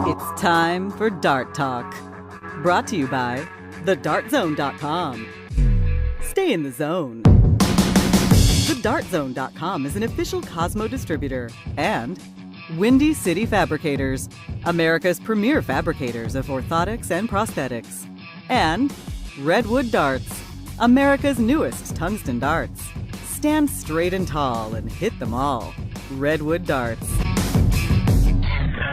It's time for Dart Talk. Brought to you by thedartzone.com. Stay in the zone. Thedartzone.com is an official Cosmo distributor and Windy City Fabricators, America's premier fabricators of orthotics and prosthetics. And Redwood Darts, America's newest tungsten darts. Stand straight and tall and hit them all. Redwood Darts.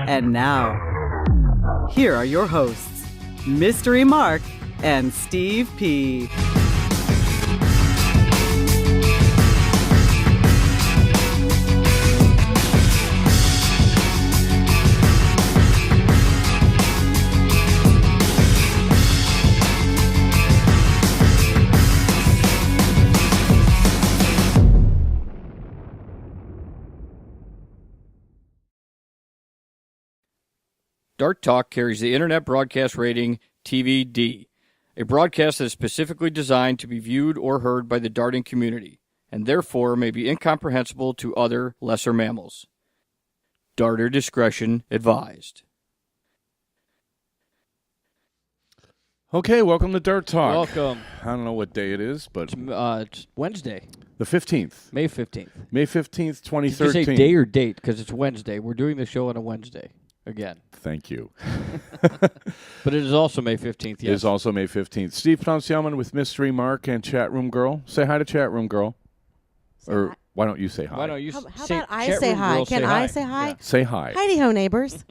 And now, here are your hosts, Mystery Mark and Steve P. Dart Talk carries the Internet Broadcast Rating TVD, a broadcast that is specifically designed to be viewed or heard by the darting community, and therefore may be incomprehensible to other lesser mammals. Darter discretion advised. Okay, welcome to Dart Talk. Welcome. I don't know what day it is, but It's Wednesday, the 15th. May 15th. May 15th, Did you 2013. say day or date? Because it's Wednesday. We're doing the show on a Wednesday again. Thank you. But it is also May 15th, yes. It is also May 15th. Steve Poncielman with Mystery Mark and Chat Room Girl. Say hi to Chat Room Girl. Or hi. why don't you say hi? Why don't you How say, about I chat say room hi? girl, Can I say hi? Yeah. Say hi. Heidi-ho, neighbors.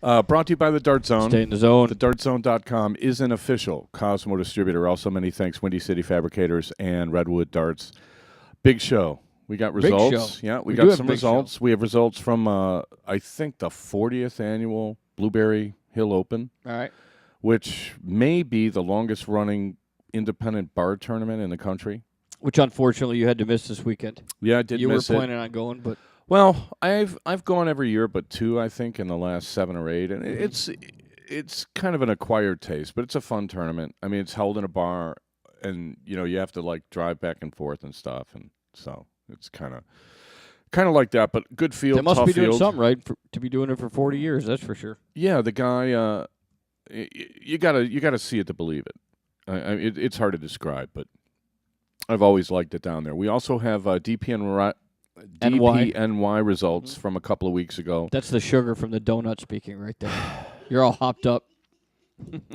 Brought to you by the Dart Zone. Stay in the zone. TheDartZone.com is an official Cosmo distributor. Also, many thanks, Windy City Fabricators and Redwood Darts. Big show. We got Big results. show. Yeah, we do got have some a big results. We have results from, I think, the 40th annual Blueberry Hill Open, All right. which may be the longest-running independent bar tournament in the country. Which, unfortunately, you had to miss this weekend. Yeah, I did You miss were it. planning on going, but Well, I've gone every year, but two, I think, in the last 7 or 8, and it's kind of an acquired taste, but it's a fun tournament. I mean, it's held in a bar, and you have to like drive back and forth and stuff, and so it's kind of like that. But good field, they must tough be doing field. something right to be doing it for 40 years. That's for sure. Yeah, the guy, you gotta see it to believe it. It's hard to describe, but I've always liked it down there. We also have DPNY results from a couple of weeks ago. That's the sugar from the donut speaking right there. You're all hopped up.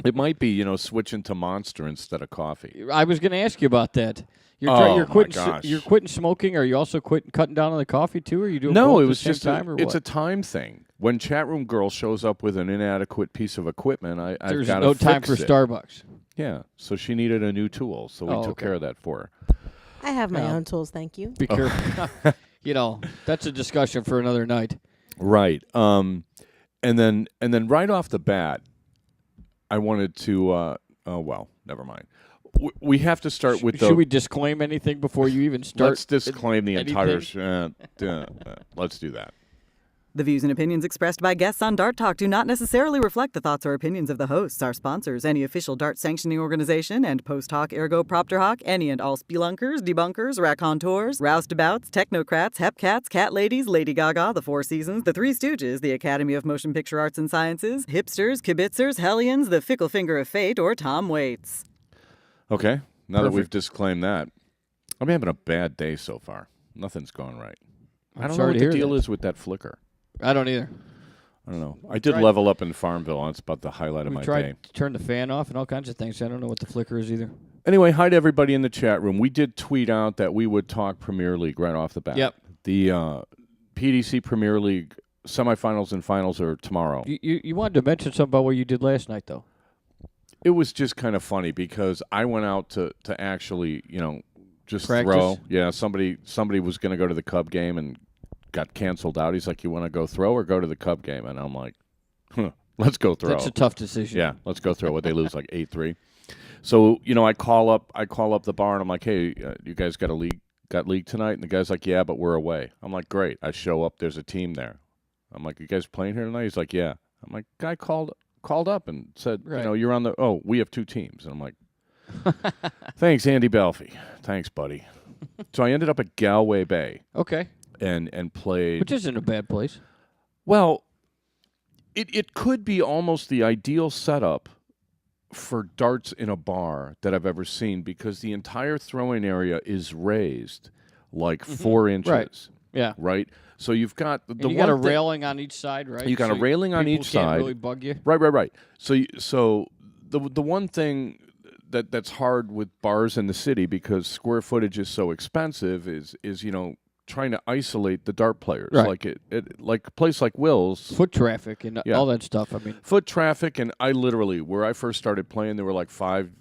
It might be, switching to Monster instead of coffee. I was going to ask you about that. You're Oh, quitting. my gosh. You're quitting smoking. Are you also cutting down on the coffee too? Or are you doing No, both it at was the same just time, or it's a what? time thing. When Chat Room Girl shows up with an inadequate piece of equipment, I've There's got to no time fix for it. Starbucks. Yeah, so she needed a new tool, so we took okay. care of that for her. I have my Well. own tools, thank you. Be careful. That's a discussion for another night. Right. And then right off the bat, I wanted to. Never mind. We have to start with the. Should we disclaim anything before you even start? Let's disclaim the entire. anything? Let's do that. The views and opinions expressed by guests on Dart Talk do not necessarily reflect the thoughts or opinions of the hosts, our sponsors, any official Dart sanctioning organization, and post hoc ergo propter hoc, any and all spelunkers, debunkers, raconteurs, roustabouts, technocrats, hepcats, cat ladies, Lady Gaga, the Four Seasons, the Three Stooges, the Academy of Motion Picture Arts and Sciences, hipsters, kibitzers, hellions, the fickle finger of fate, or Tom Waits. Okay. Now that Perfect. we've disclaimed that, I'm having a bad day so far. Nothing's going right. I don't know sorry what to the hear deal that. is with that flicker. I don't either. I don't know. I did tried- level up in Farmville. And it's about the highlight of We my tried day. to turn the fan off and all kinds of things. I don't know what the flicker is either. Anyway, hi to everybody in the chat room. We did tweet out that we would talk Premier League right off the bat. Yep. The PDC Premier League semifinals and finals are tomorrow. You wanted to mention something about what you did last night, though. It was just kind of funny because I went out to actually, just Practice? throw. Yeah, somebody was going to go to the Cub game and got canceled out. He's like, "You want to go throw or go to the Cub game?" And I'm like, "Let's go throw." That's a tough decision. Yeah, let's go throw. What they lose like 8-3. So I call up the bar and I'm like, "Hey, you guys got league tonight?" And the guy's like, "Yeah, but we're away." I'm like, "Great." I show up. There's a team there. I'm like, "You guys playing here tonight?" He's like, "Yeah." I'm like, "Guy called up and said, Right. you're on the. Oh, we have 2 teams." And I'm like, "Thanks, Andy Belfi. Thanks, buddy." So I ended up at Galway Bay Okay. and played. Which isn't a bad place. Well, it could be almost the ideal setup for darts in a bar that I've ever seen because the entire throwing area is raised like 4 inches. Right. Yeah. Right? So you've got the And you got a railing on each side, right? You got a railing on each people can't side. really bug you. Right. So the one thing that's hard with bars in the city because square footage is so expensive is trying to isolate the dart players. Right. Like a place like Will's. Foot traffic and all that stuff. I mean, Foot traffic, and I literally, where I first started playing, there were like 5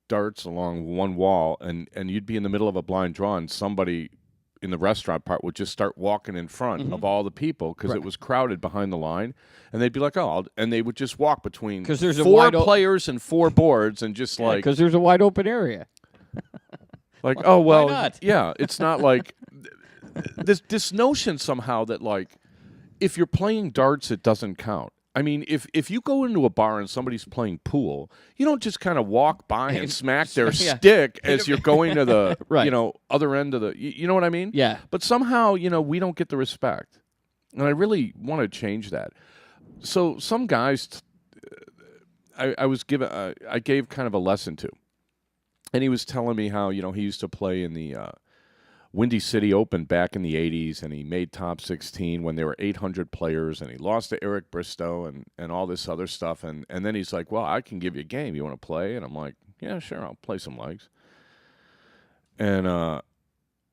darts along one wall, and you'd be in the middle of a blind draw, and somebody in the restaurant part would just start walking in front of all the people because it was crowded behind the line, and they'd be like, and they would just walk between there's 4 players and 4 boards, and just like because there's a wide open area. like, oh well, Why not? yeah, it's not like this notion somehow that like if you're playing darts, it doesn't count. I mean, if you go into a bar and somebody's playing pool, you don't just kind of walk by and smack their stick as you're going to the Right. other end of the. You know what I mean? Yeah. But somehow we don't get the respect, and I really want to change that. So some guys, I gave kind of a lesson to, and he was telling me how he used to play in the Windy City Open back in the 80s, and he made top 16 when there were 800 players, and he lost to Eric Bristow and all this other stuff. And then he's like, well, I can give you a game. You want to play? And I'm like, yeah, sure, I'll play some legs. And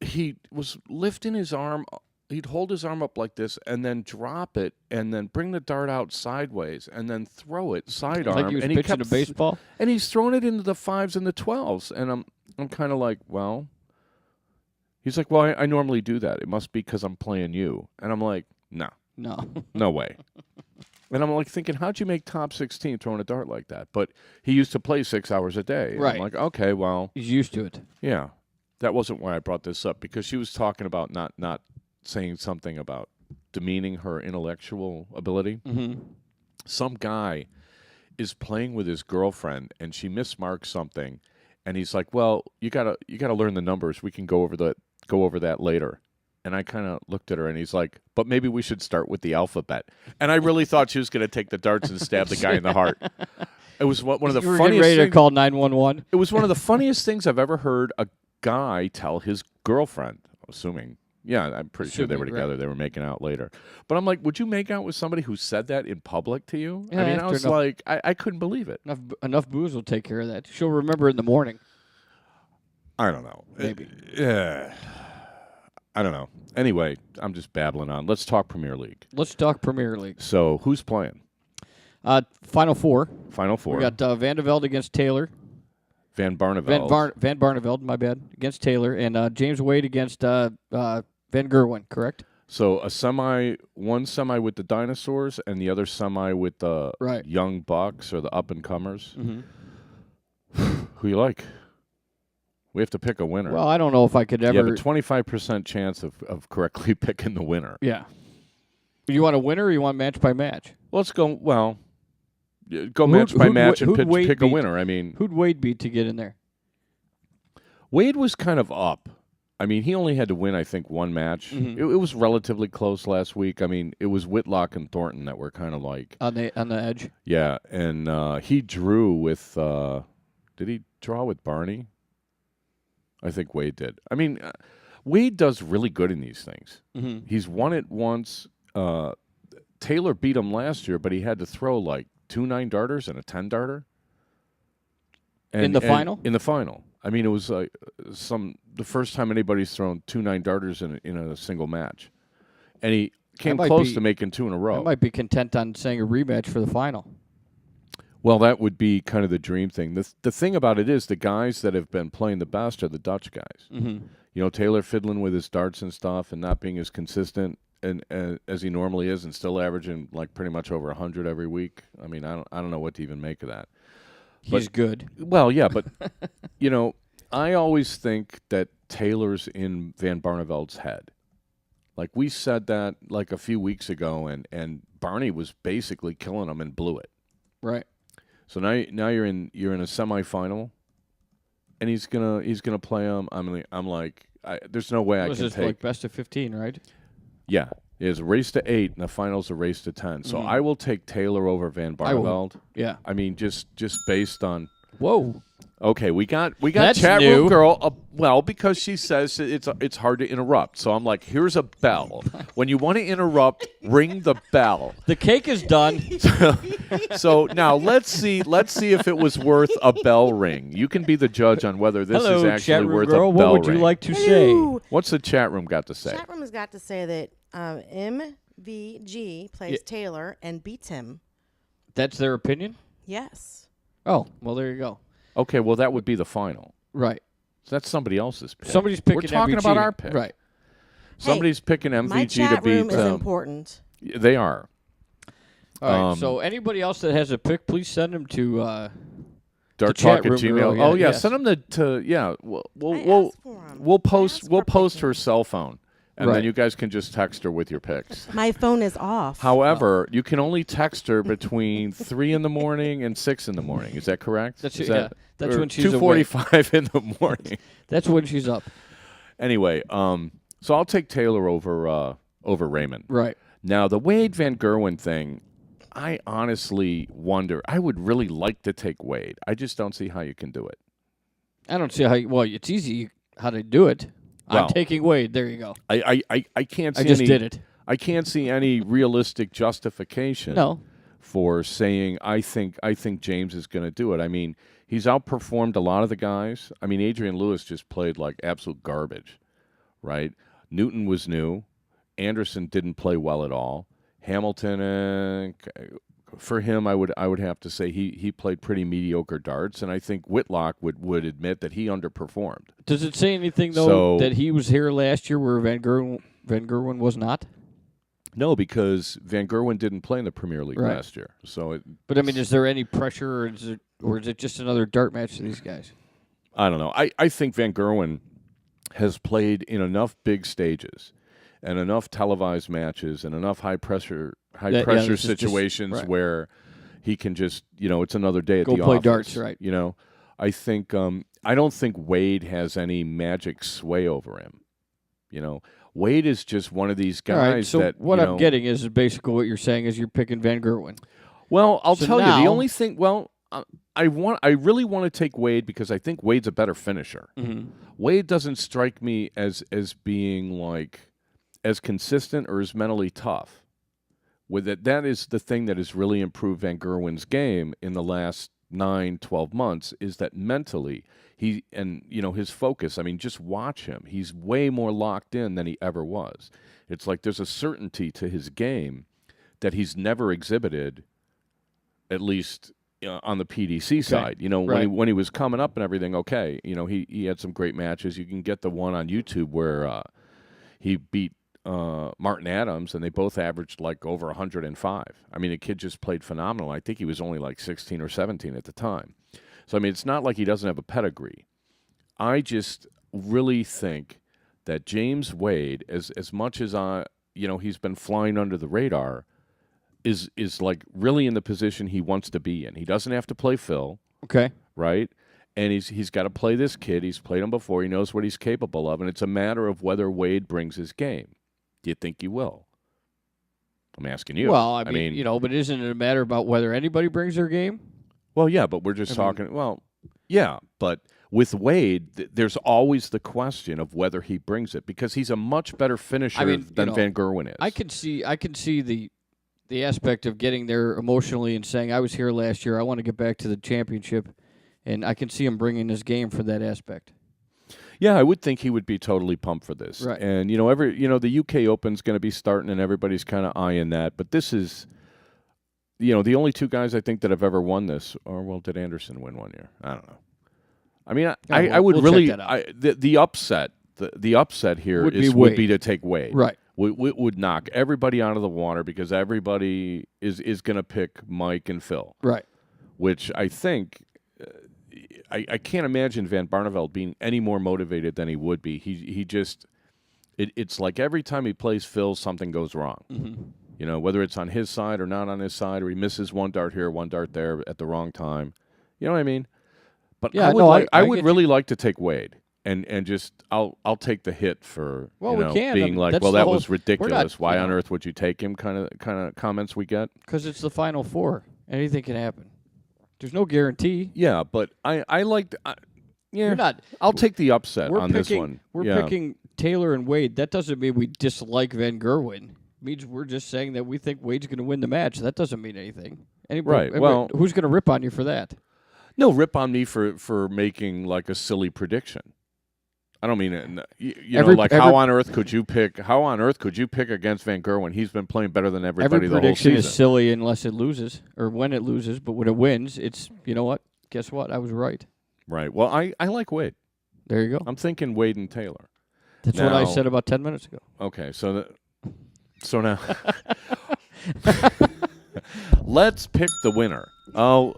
he was lifting his arm. He'd hold his arm up like this and then drop it and then bring the dart out sideways and then throw it sidearm. Like he was pitching a baseball? And he's throwing it into the 5s and the 12s. And I'm kind of like, well... He's like, well, I normally do that. It must be because I'm playing you. And I'm like, no. No way. And I'm like thinking, how'd you make top 16 throwing a dart like that? But he used to play 6 hours a day. And right. I'm like, okay, well. He's used to it. Yeah. That wasn't why I brought this up, because she was talking about not saying something about demeaning her intellectual ability. Mm-hmm. Some guy is playing with his girlfriend, and she mismarked something. And he's like, well, you gotta learn the numbers. We can go over that later. And I kind of looked at her, and he's like, but maybe we should start with the alphabet. And I really thought she was going to take the darts and stab the guy in the heart. It was one of the you were funniest ready things. to call 911. It was one of the funniest things I've ever heard a guy tell his girlfriend, assuming. Yeah, I'm pretty sure they were together. Right. They were making out later. But I'm like, would you make out with somebody who said that in public to you? Yeah, I mean, I was like, I couldn't believe it. Enough booze will take care of that. She'll remember in the morning. I don't know. Maybe. I don't know. Anyway, I'm just babbling on. Let's talk Premier League. Let's talk Premier League. So, who's playing? Final four. Final four. We got Van de Velde against Taylor. Van Barneveld. Van Barneveld, my bad, against Taylor. And James Wade against Van Gerwen, correct? So, one semi with the dinosaurs and the other semi with the young bucks or the up-and-comers. Mm-hmm. Who you like? We have to pick a winner. Well, I don't know if I could ever... You have a 25% chance of correctly picking the winner. Yeah. You want a winner or you want match by match? Let's go, match by match and pick a winner. I mean... Who'd Wade beat to get in there? Wade was kind of up. I mean, he only had to win, I think, one match. Mm-hmm. It was relatively close last week. I mean, it was Whitlock and Thornton that were kind of like... On the edge? Yeah, and he drew with... did he draw with Barney? I think Wade did. I mean, Wade does really good in these things. Mm-hmm. He's won it once. Taylor beat him last year, but he had to throw like 2 9-darters and a 10-darter. In the final? In the final. I mean, it was like the first time anybody's thrown 2 9-darters in a single match. And he came close to making 2 in a row. I might be content on saying a rematch for the final. Well, that would be kind of the dream thing. The thing about it is the guys that have been playing the best are the Dutch guys. Mm-hmm. You know, Taylor fiddling with his darts and stuff and not being as consistent and as he normally is, and still averaging like pretty much over 100 every week. I mean, I don't know what to even make of that. He's good. Well, yeah, but you know, I always think that Taylor's in Van Barneveld's head. Like we said that like a few weeks ago, and Barney was basically killing him and blew it. Right. So now you're in a semifinal, and he's gonna play him. I'm like, there's no way I can take. Like best of 15, right? Yeah. It is a race to 8, and the final's a race to 10. So I will take Taylor over Van I will. Barneveld. Yeah. I mean, just based on. Whoa. Okay, we got That's chat new. room girl. Well, because she says it's hard to interrupt. So I'm like, here's a bell. When you want to interrupt, ring the bell. The cake is done. So now let's see if it was worth a bell ring. You can be the judge on whether this Hello, is chat actually room worth girl. a bell What would ring. you like to say? Hello. What's the chat room got to say? Chat room has got to say that MVG plays Taylor and beats him. That's their opinion? Yes. Oh, well, there you go. Okay, well that would be the final. Right. So that's somebody else's pick. Somebody's picking We're talking MVG. about our pick. Right. Somebody's picking MVG My to chat room beat. is important. They are. All right. So anybody else that has a pick, please send them to Dark chat Talk at room Gmail. girl, yeah, Oh yeah, yes. send them to yeah. We'll I asked for 'em. we'll I post asked we'll for post picking. her cell phone, and Right. then you guys can just text her with your picks. My phone is off. However, you can only text her between 3 in the morning and 6 in the morning. Is that correct? That's Is yeah, that, that's or when she's 2:45 in the morning. That's when she's up. Anyway, so I'll take Taylor over Raymond. Right. Now the Wade Van Gerwen thing, I honestly wonder. I would really like to take Wade. I just don't see how you can do it. I don't see how. Well, it's easy how to do it. Well, I'm taking Wade. There you go. I can't see I just any, did it. I can't see any realistic justification No. for saying I think James is going to do it. I mean, he's outperformed a lot of the guys. I mean, Adrian Lewis just played like absolute garbage, right? Newton was new. Anderson didn't play well at all. Hamilton, for him, I would have to say he played pretty mediocre darts, and I think Whitlock would admit that he underperformed. Does it say anything though that he was here last year where Van Gerwen was not? No, because Van Gerwen didn't play in the Premier League Right. last year. So But I mean, is there any pressure, or is it just another dart match to these guys? I don't know. I think Van Gerwen has played in enough big stages and enough televised matches and enough high pressure this is situations just, right. where he can just, it's another day at Go the play office. darts, right. I think I don't think Wade has any magic sway over him. Wade is just one of these guys All right, so that what I'm getting is basically what you're saying is you're picking Van Gerwen. Well, I'll So tell you, now- the only thing. Well, I really want to take Wade because I think Wade's a better finisher. Mm-hmm. Wade doesn't strike me as being like as consistent or as mentally tough. With it, that is the thing that has really improved Van Gerwen's game in the last 9-12 months is that mentally his focus. I mean, just watch him. He's way more locked in than he ever was. It's like there's a certainty to his game that he's never exhibited, at least on the PDC side. Right. When he was coming up and everything, okay, he had some great matches. You can get the one on YouTube where he beat Martin Adams, and they both averaged like over 105. I mean, the kid just played phenomenal. I think he was only like 16 or 17 at the time. So, I mean, it's not like he doesn't have a pedigree. I just really think that James Wade, as much as he's been flying under the radar, is like really in the position he wants to be in. He doesn't have to play Phil, Okay. right? And he's got to play this kid. He's played him before. He knows what he's capable of, and it's a matter of whether Wade brings his game. Do you think he will? I'm asking you. Well, I mean, but isn't it a matter about whether anybody brings their game? Well, yeah, but we're just talking. Well, yeah, but with Wade, there's always the question of whether he brings it because he's a much better finisher than Van Gerwen is. I can see the aspect of getting there emotionally and saying, I was here last year, I want to get back to the championship, and I can see him bringing his game for that aspect. Yeah, I would think he would be totally pumped for this. Right. And, the UK Open's going to be starting and everybody's kind of eyeing that. But this is, the only two guys I think that have ever won this, or, well, did Anderson win one year? I don't know. I mean, I would we'll really, check that out. the upset here Would would be be to take Wade. Right. Would knock everybody out of the water because everybody is going to pick Mike and Phil. Right. Which I think, I can't imagine Van Barneveld being any more motivated than he would be. He just, it's like every time he plays Phil, something goes wrong. Mm-hmm. Whether it's on his side or not on his side, or he misses one dart here, one dart there at the wrong time. You know what I mean? But Yeah, I would really like to take Wade. and just I'll take the hit for Well, we can. being like, That's well, the that whole- was we're ridiculous. not, Why you on know. earth would you take him? Kind of comments we get. Because it's the Final Four. Anything can happen. There's no guarantee. Yeah, but I like. Yeah, You're not. I'll take the upset We're on picking, this one. We're Yeah. picking Taylor and Wade. That doesn't mean we dislike Van Gerwen. It means we're just saying that we think Wade's going to win the match. That doesn't mean anything. Right, well- who's going to rip on you for that? No, rip on me for making like a silly prediction. I don't mean it. You know, like how on earth could you pick? How on earth could you pick against Van Gerwen? He's been playing better than everybody Every the whole prediction season. is silly unless it loses or when it loses. But when it wins, it's, you know what? Guess what? I was right. Right. Well, I like Wade. There you go. I'm thinking Wade and Taylor. That's what I Now- said about 10 minutes ago. Okay, so now let's pick the winner. Oh,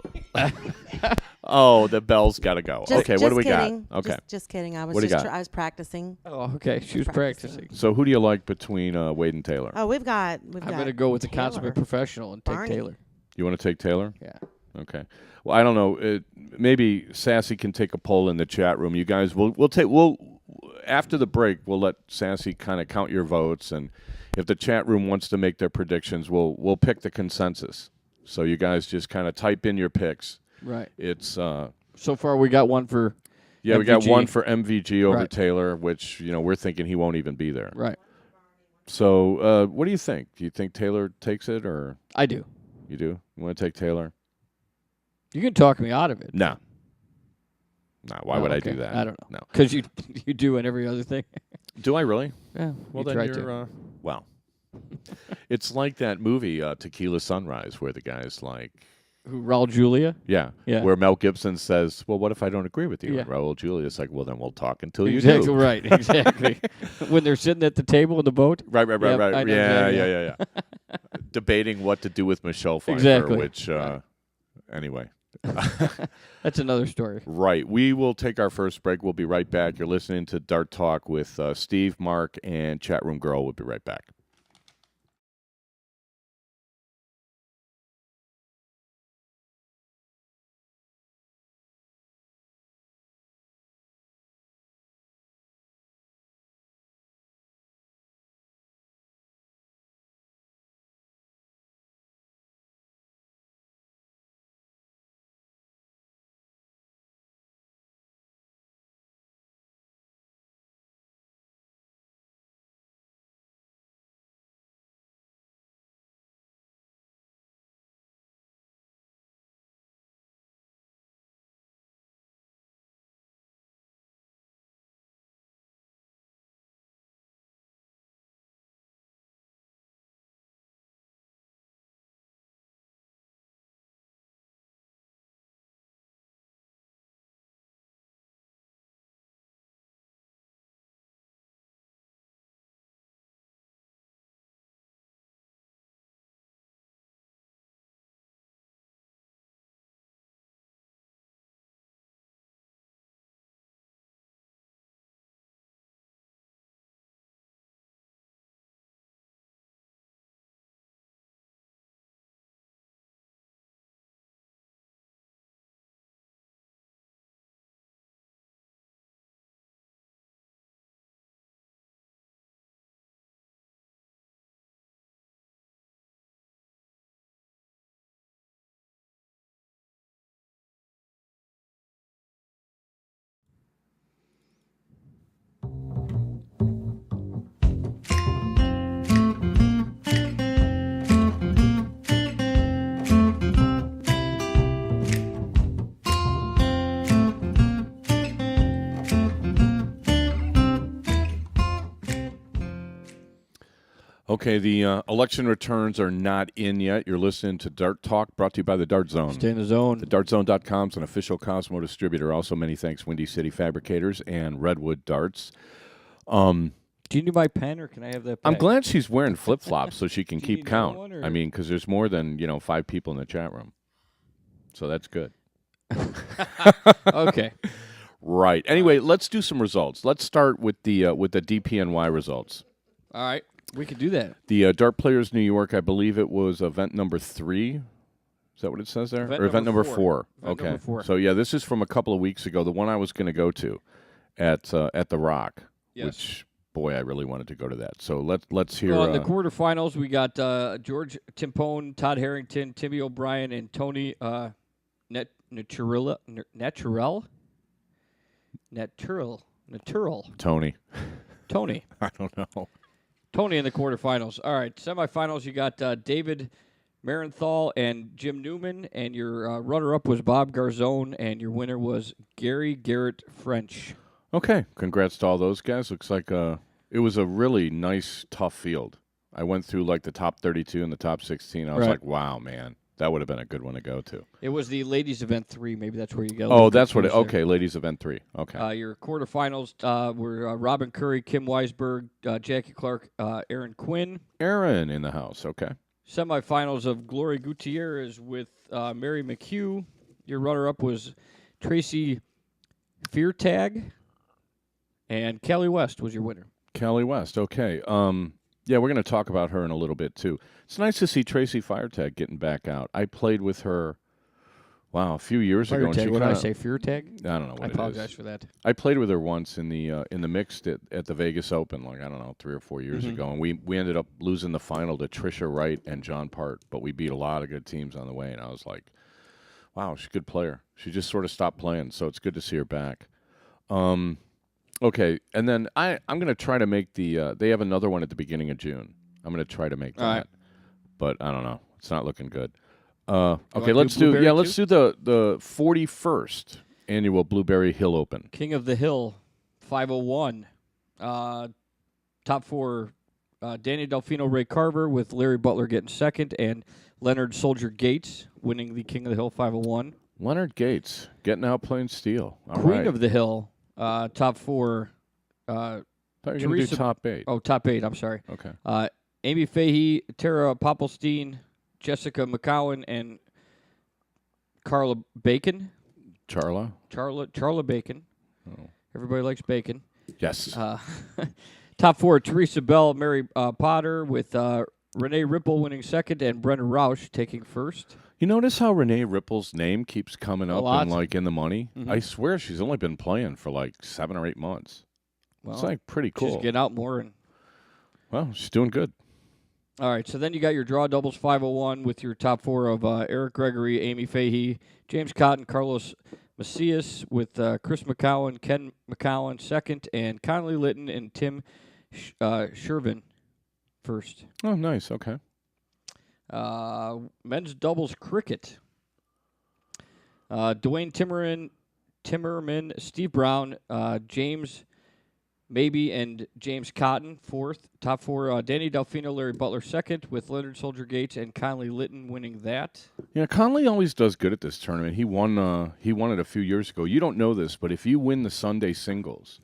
oh, the bell's got to go. Okay, what do we kidding. got? Okay, Just kidding. I was What do you just got? I was practicing. Oh, okay. She was practicing. so who do you like between Wade and Taylor? Oh, we've got. I'm going to go with the Taylor. consummate professional and take Barney. Taylor. You want to take Taylor? Yeah. Okay. Well, I don't know. Maybe Sassy can take a poll in the chat room. You guys, we'll after the break, we'll let Sassy kind of count your votes, and if the chat room wants to make their predictions, we'll pick the consensus. So you guys just kind of type in your picks. Right. It's So far, we got one for yeah, we got MVG. one for MVG over Right. Taylor, which we're thinking he won't even be there. Right. So what do you think? Do you think Taylor takes it, or I do. you do? You want to take Taylor? You can talk me out of it. No. No. Why Oh, would I okay. do that? I don't know. No. Because you do in every other thing. Do I really? Yeah. Well, you then try you're to. well. It's like that movie Tequila Sunrise, where the guy's like, Who, Raul Julia? yeah, Yeah. where Mel Gibson says, "Well, what if I don't agree with you?" Yeah. And Raul Julia's like, "Well, then we'll talk until you Exactly do." right. Exactly. When they're sitting at the table in the boat. Right. Yep, I know Yeah, exactly. yeah. Debating what to do with Michelle Pfeiffer, Exactly. which anyway. That's another story. Right. We will take our first break. We'll be right back. You're listening to Dart Talk with Steve, Mark, and Chatroom Girl. We'll be right back. Okay, the election returns are not in yet. You're listening to Dart Talk, brought to you by the Dart Zone. Stay in the zone. TheDartZone.com is an official Cosmo distributor. Also, many thanks, Windy City Fabricators and Redwood Darts. Do you need my pen, or can I have that I'm back? glad she's wearing flip-flops so she can Do you keep need count. one, or- I mean, because there's more than 5 people in the chat room. So that's good. Okay. Right. Anyway, let's do some results. Let's start with the DPNY results. All right. We can do that. The Dart Players New York, I believe it was event number 3. Is that what it says there? Event Or event number number 4? four. Event Okay. number 4. So, yeah, this is from a couple of weeks ago, the one I was going to go to. at the Rock, Yes. which boy, I really wanted to go to that. So let's hear. Well, in the quarterfinals, we got George Timpone, Todd Harrington, Timmy O'Brien, and Tony Natural. Tony. Tony. I don't know. Tony in the quarterfinals. All right, semifinals, you got David Marenthal and Jim Newman, and your runner-up was Bob Garzone, and your winner was Gary Garrett French. Okay, congrats to all those guys. Looks like it was a really nice, tough field. I went through like the top 32 and the top 16. I was like, wow, man, that would have been a good one to go to. It was the ladies' event 3. Maybe that's where you go. Oh, that's what it. Okay, ladies' event 3. Okay. Your quarterfinals were Robin Curry, Kim Weisberg, Jackie Clark, Aaron Quinn. Aaron in the house. Okay. Semifinals of Glory Gutierrez with Mary McHugh. Your runner-up was Tracy Feartag, and Kelly West was your winner. Kelly West. Okay. Yeah, we're going to talk about her in a little bit too. It's nice to see Tracy Feartag getting back out. I played with her. Wow, a few years ago. What did I say? Feartag? I don't know what I apologize for that. I played with her once in the mixed at the Vegas Open, like I don't know, 3 or 4 years ago, and we ended up losing the final to Trisha Wright and John Part, but we beat a lot of good teams on the way, and I was like, wow, she's a good player. She just sort of stopped playing, so it's good to see her back. Okay, and then I'm going to try to make the they have another one at the beginning of June. I'm going to try to make that, right. But I don't know. It's not looking good. Okay, let's do the 41st annual Blueberry Hill Open. King of the Hill, 501. Top 4, Danny Delfino, Ray Carver, with Larry Butler getting second, and Leonard Soldier Gates winning the King of the Hill 501. Leonard Gates getting out playing steel. All Queen right. of the Hill, top 4. Thought you were going to do top 8. Oh, top 8, I'm sorry. Okay. Amy Fahey, Tara Popelstein, Jessica McCowan, and Carla Bacon. Charla Bacon. Oh. Everybody likes bacon. Yes. Top 4, Teresa Bell, Mary Potter, with Renee Ripple winning second, and Brendan Roush taking first. You notice how Renee Ripple's name keeps coming up in the money? Mm-hmm. I swear she's only been playing for like 7 or 8 months. Well, it's like pretty cool. She's getting out more. Well, she's doing good. All right, so then you got your draw doubles 501 with your top 4 of Eric Gregory, Amy Fahey, James Cotton, Carlos Macias, with Chris McCowan, Ken McCowan second, and Connolly Litton and Tim Shervin first. Oh, nice. Okay. Men's doubles cricket. Dwayne Timmerman, Steve Brown, James Maybe and James Cotton fourth. Top 4, Danny Delfino, Larry Butler second, with Leonard Soldier Gates and Connolly Litton winning that. Yeah, Connolly always does good at this tournament. He won it a few years ago. You don't know this, but if you win the Sunday singles,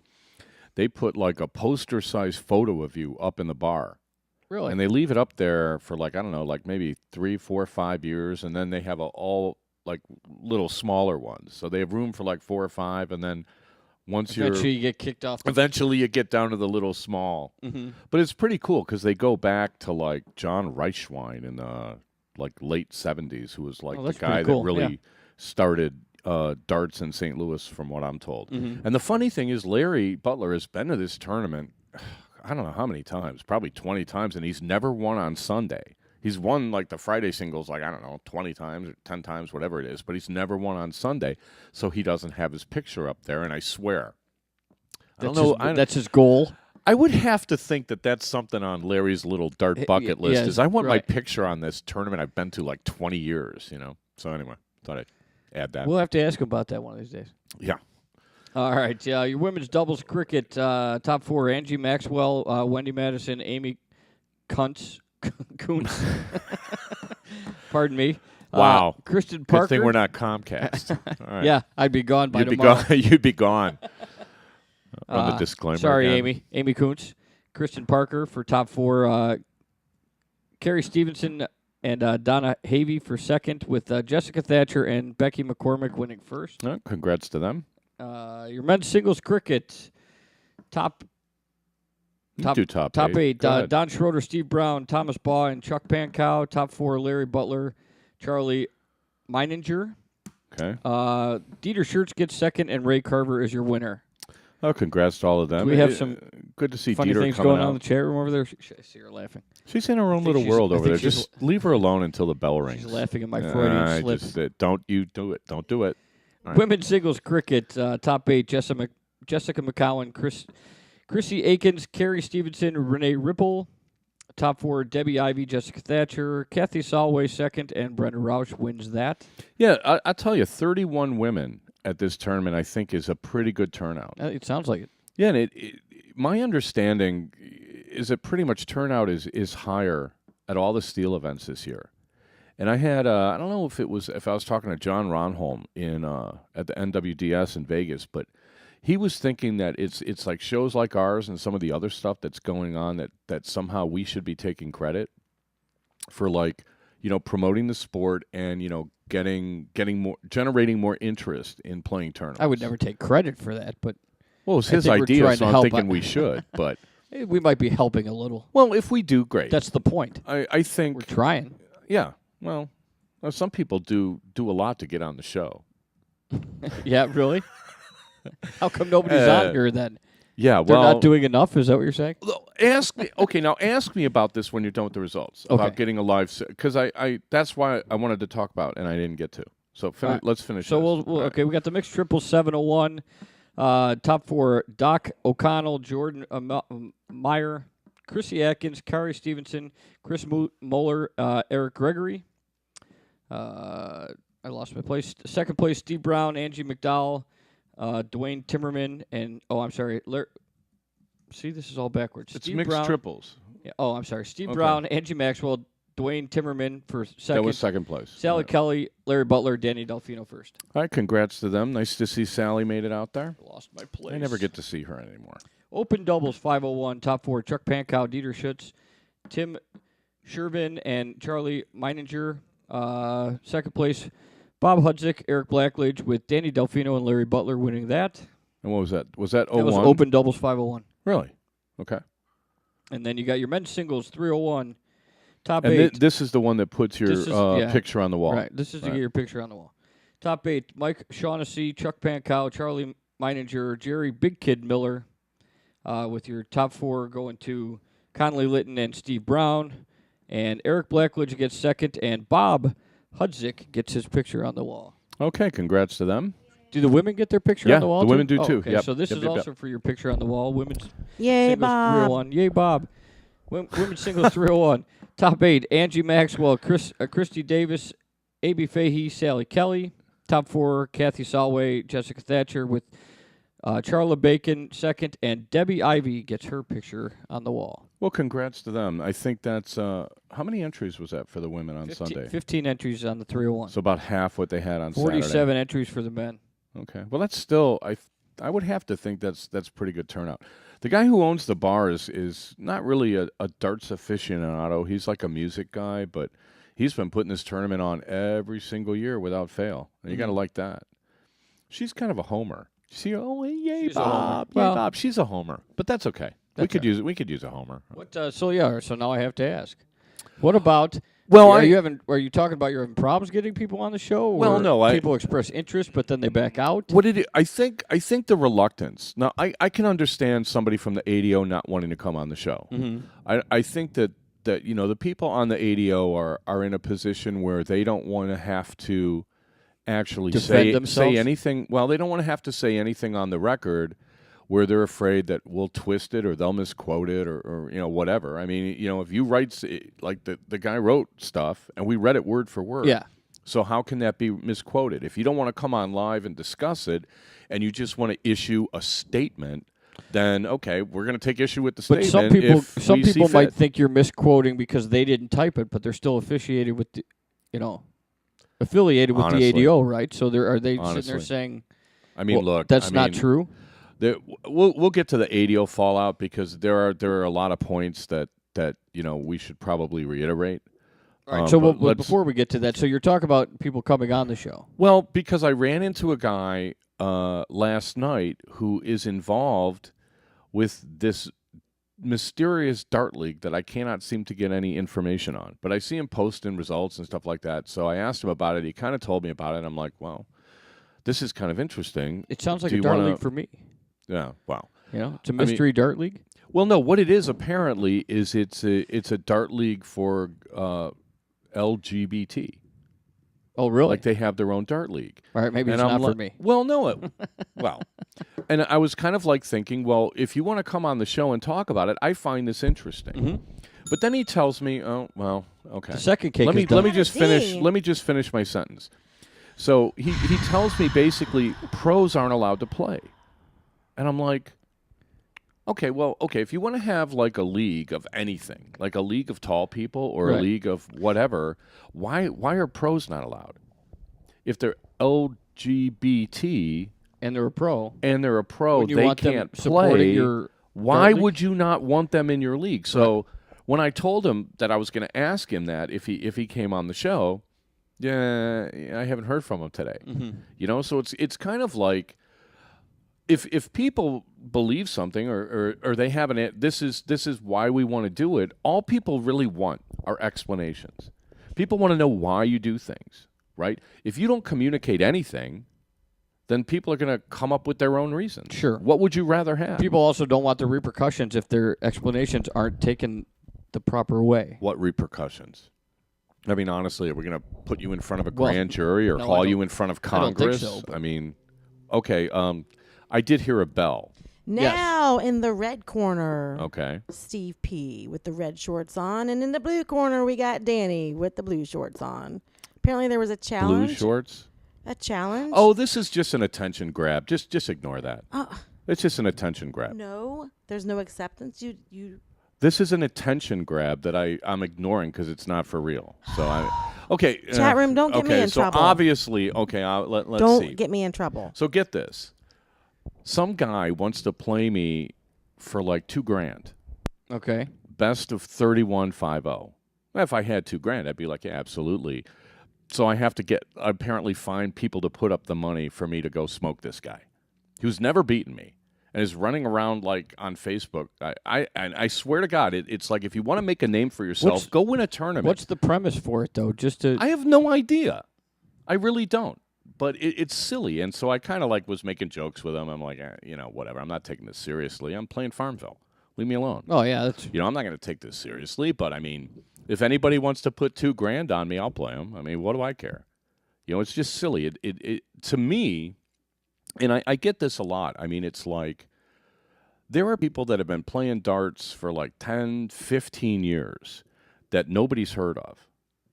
they put like a poster-sized photo of you up in the bar. Really? And they leave it up there for like, I don't know, like maybe 3, 4, 5 years, and then they have all like little smaller ones. So they have room for like 4 or 5, and then eventually you get kicked off. Eventually you get down to the little small. Mm-hmm. But it's pretty cool because they go back to like John Reichwein in the like late 70s, who was like the guy that really started darts in St. Louis, from what I'm told. Mm-hmm. And the funny thing is, Larry Butler has been to this tournament, I don't know how many times, probably 20 times, and he's never won on Sunday. He's won like the Friday singles, like, I don't know, 20 times or 10 times, whatever it is, but he's never won on Sunday, so he doesn't have his picture up there, and I swear. That's his goal. I would have to think that that's something on Larry's little dart bucket list, is I want my picture on this tournament I've been to like 20 years, So anyway, thought I'd add that. We'll have to ask him about that one of these days. Yeah. All right, your women's doubles cricket, top 4, Angie Maxwell, Wendy Madison, Amy Kuntz. Pardon me. Wow. Kristen Parker. Good thing we're not Comcast. All right. Yeah, I'd be gone by tomorrow. You'd be gone. Run the disclaimer. Sorry, again. Amy. Amy Kuntz. Kristen Parker for top 4. Carrie Stevenson and Donna Havey for second, with Jessica Thatcher and Becky McCormick winning first. Congrats to them. Your men's singles cricket, top 8. Don Schroeder, Steve Brown, Thomas Baugh, and Chuck Pankow. Top 4, Larry Butler, Charlie Meininger. Okay. Dieter Schertz gets second, and Ray Carver is your winner. Oh, congrats to all of them. Do we have some good to see funny Dieter things coming going on out. in the chat room over there? I see her laughing. She's in her own think little she's- world I over think there. she's- Just leave her alone until the bell rings. She's laughing at my Freudian slip. Don't you do it. Don't do it. All right. Women's singles cricket, top 8, Jessica McCowan, Chrissy Aikens, Carrie Stevenson, Renee Ripple. Top 4, Debbie Ivy, Jessica Thatcher, Kathy Solway second, and Brenda Rausch wins that. Yeah, I'll tell you, 31 women at this tournament, I think, is a pretty good turnout. It sounds like it. Yeah, and my understanding is that pretty much turnout is higher at all the steel events this year. And I had I don't know if I was talking to John Ronholm at the NWDS in Vegas, but he was thinking that it's like shows like ours and some of the other stuff that's going on that somehow we should be taking credit for, like, promoting the sport and generating more interest in playing tournaments. I would never take credit for that, but Well, it's I his think we're idea, trying so to I'm help thinking out. we should. But we might be helping a little. well, if we do, great. That's the point. I think We're trying. yeah. Well, some people do a lot to get on the show. Yeah, really? How come nobody's on here then? Yeah, They're well, not doing enough? Is that what you're saying? ask me. Okay, now ask me about this when you're done with the results. Okay. About getting a live, because I that's why I wanted to talk about and I didn't get to. So right. let's finish. So this. we'll All right. okay. We got the mixed triple 701. Top 4: Doc O'Connell, Jordan Meyer, Chrissy Atkins, Kari Stevenson, Chris Moeller, Eric Gregory. I lost my place. Second place: Steve Brown, Angie McDowell, Dwayne Timmerman, and see, this is all backwards. It's Steve mixed Brown, triples. Yeah, I'm sorry. Steve Okay. Brown, Angie Maxwell, Dwayne Timmerman for second. That was second place. Sally All right. Kelly, Larry Butler, Danny Delfino first. All right, congrats to them. Nice to see Sally made it out there. Lost my place. I never get to see her anymore. Open doubles 501, top 4: Chuck Pankow, Dieter Schutz, Tim Shervin, and Charlie Meininger. Second place: Bob Hudzik, Eric Blackledge, with Danny Delfino and Larry Butler winning that. And what was that? Was that 01? That was open doubles 501. Really? Okay. And then you got your men's singles 301, top And 8. this is the one that puts your This is- yeah. picture on the wall. Right, this is to Right. get your picture on the wall. Top 8: Mike Shaughnessy, Chuck Pankow, Charlie Meininger, Jerry Big Kid Miller. With your top 4 going to Conley Litton and Steve Brown. And Eric Blackledge gets second, and Bob Hudzik gets his picture on the wall. Okay, congrats to them. Do the women get their picture Yeah, on the wall? the women too? do Oh, too. Okay, Yep, so this yep, is yep, yep. also for your picture on the wall. Women's Yay, singles Bob. 301. Yay, Bob. Women's singles 301. Top 8: Angie Maxwell, Christy Davis, A.B. Fahey, Sally Kelly. Top 4: Kathy Solway, Jessica Thatcher, with Charla Bacon second, and Debbie Ivy gets her picture on the wall. Well, congrats to them. I think that's how many entries was that for the women on Sunday? 15 entries on the 301. So about half what they had on 47 Saturday. entries for the men. Okay. Well, that's still I would have to think that's pretty good turnout. The guy who owns the bar is not really a darts aficionado. He's like a music guy, but he's been putting this tournament on every single year without fail. And you got to like that. She's kind of a homer. See, yay, She's a homer. Bob, yay, Well- Bob. She's a homer, but that's okay. We That's could all use it. We could use a homer. What? So now I have to ask. What about? Well, are you talking about you're having problems getting people on the show? Or Well, no, people express interest, but then they back out. What did it? I think the reluctance. Now, I can understand somebody from the ADO not wanting to come on the show. Mm-hmm. I think that the people on the ADO are in a position where they don't want to have to actually Defend say themselves? anything. Well, they don't want to have to say anything on the record where they're afraid that we'll twist it or they'll misquote it or whatever. I mean, if you write like the guy wrote stuff and we read it word for word. Yeah. So how can that be misquoted? If you don't want to come on live and discuss it and you just want to issue a statement, then okay, we're going to take issue with the But statement. some people might fit. think you're misquoting because they didn't type it, but they're still affiliated with the, affiliated with Honestly. the ADO, right? So are they sitting Honestly. there saying, I mean, well, look, that's not true? We'll get to the ADO fallout because there are a lot of points that we should probably reiterate. All right. So but before we get to that, so you're talking about people coming on the show. Well, because I ran into a guy last night who is involved with this mysterious dart league that I cannot seem to get any information on. But I see him posting results and stuff like that. So I asked him about it. He kind of told me about it. I'm like, well, this is kind of interesting. It sounds like Do a you dart wanna- league for me. Yeah. Wow. It's a mystery dart league. Well, no. What it is apparently is it's a dart league for LGBT. Oh, really? Like they have their own dart league. All right, maybe And it's I'm not for like, me. well, no. Well, and I was kind of like thinking, well, if you want to come on the show and talk about it, I find this interesting. Mm-hmm. But then he tells me, oh, well, okay. The second cake let me is done. let me just finish. Dang. Let me just finish my sentence. So he tells me basically pros aren't allowed to play, and I'm like, okay, well, okay, if you want to have like a league of anything, like a league of tall people or Right. a league of whatever, why are pros not allowed? If they're LGBT And they're a pro. and they're a pro, Wouldn't you they want them can't supporting play. your Why dart league? would you not want them in your league? So when I told him that I was going to ask him that if he came on the show, yeah, I haven't heard from him today. Mm-hmm. So it's kind of like if people believe something or they have this is why we want to do it. All people really want are explanations. People want to know why you do things, right? If you don't communicate anything, then people are going to come up with their own reasons. Sure. What would you rather have? People also don't want the repercussions if their explanations aren't taken the proper way. What repercussions? I mean, honestly, are we going to put you in front of a Well, grand jury or no, I haul don't- you in front of I don't think Congress? so, but- I mean, okay. I did hear a bell. Now in the red corner, Okay. Steve P with the red shorts on, and in the blue corner we got Danny with the blue shorts on. Apparently there was a challenge. Blue shorts. A challenge? Oh, this is just an attention grab. Just ignore that. Uh, It's just an attention grab. no, there's no acceptance. You This is an attention grab that I'm ignoring because it's not for real. So okay. Chat room, don't get me okay, in so trouble. obviously, okay. Let's don't see. get me in trouble. So get this. Some guy wants to play me for like $2,000. Okay. Best of 31.50. Well, if I had $2,000, I'd be like, yeah, absolutely. So I have to apparently find people to put up the money for me to go smoke this guy, who's never beaten me and is running around like on Facebook. I swear to God, it's like if you want to make a name for yourself, go win a tournament. What's the premise for it, though? Just to I have no idea. I really don't. But it's silly, and so I kind of like was making jokes with him. I'm like, whatever. I'm not taking this seriously. I'm playing Farmville. Leave me alone. Oh yeah, that's I'm not going to take this seriously. But I mean, if anybody wants to put $2,000 on me, I'll play them. I mean, what do I care? It's just silly. It to me, and I get this a lot. I mean, it's like there are people that have been playing darts for like 10, 15 years that nobody's heard of,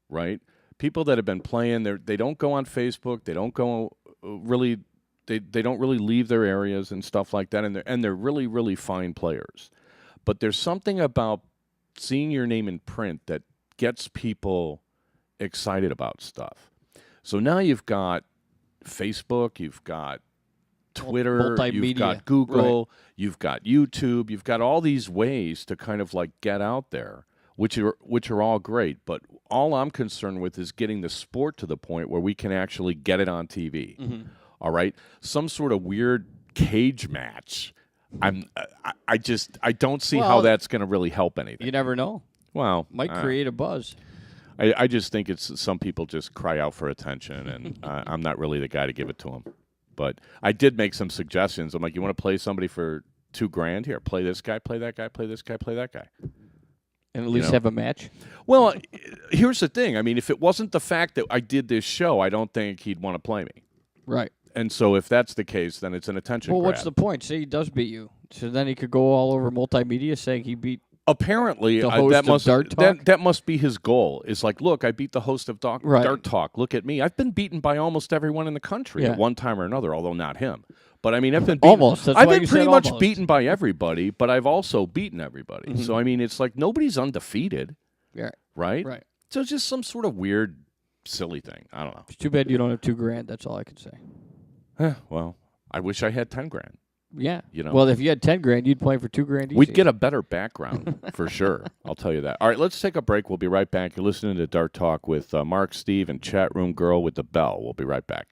right? People that have been playing, they don't go on Facebook. They don't go really. They don't really leave their areas and stuff like that. And they're really, really fine players. But there's something about seeing your name in print that gets people excited about stuff. So now you've got Facebook, you've got Twitter, you've Multimedia. got Google, Right. you've got YouTube, you've got all these ways to kind of like get out there, which are all great. But all I'm concerned with is getting the sport to the point where we can actually get it on TV. Mm-hmm. All right, some sort of weird cage match. I don't see how Well, that's going to really help anything. you never know. Well, Might create a buzz. I just think it's some people just cry out for attention, and I'm not really the guy to give it to them. But I did make some suggestions. I'm like, you want to play somebody for $2,000? Here, play this guy, play that guy, play this guy, play that guy. And at least know. have a match. Well, here's the thing. I mean, if it wasn't the fact that I did this show, I don't think he'd want to play me. Right. And so if that's the case, then it's an attention Well, grab. what's the point? Say he does beat you. So then he could go all over multimedia saying he beat. Apparently, The host of Dart Talk? that must be his goal. Is like, look, I beat the host of Right. Dart Talk. Look at me. I've been beaten by almost everyone in the country Yeah. at one time or another, although not him. But I mean, I've been beaten, Almost. That's I've why been you pretty said much almost. beaten by everybody, but I've also beaten everybody. So I mean, it's like nobody's undefeated, Yeah. right? Right. So it's just some sort of weird, silly thing. I don't know. It's too bad you don't have $2,000. That's all I can say. Well, I wish I had $10,000. Yeah. You know. Well, if you had $10,000, you'd play for $2,000 easy. We'd get a better background for sure. I'll tell you that. All right, let's take a break. We'll be right back. You're listening to Dart Talk with Mark, Steve, and Chat Room Girl with the bell. We'll be right back.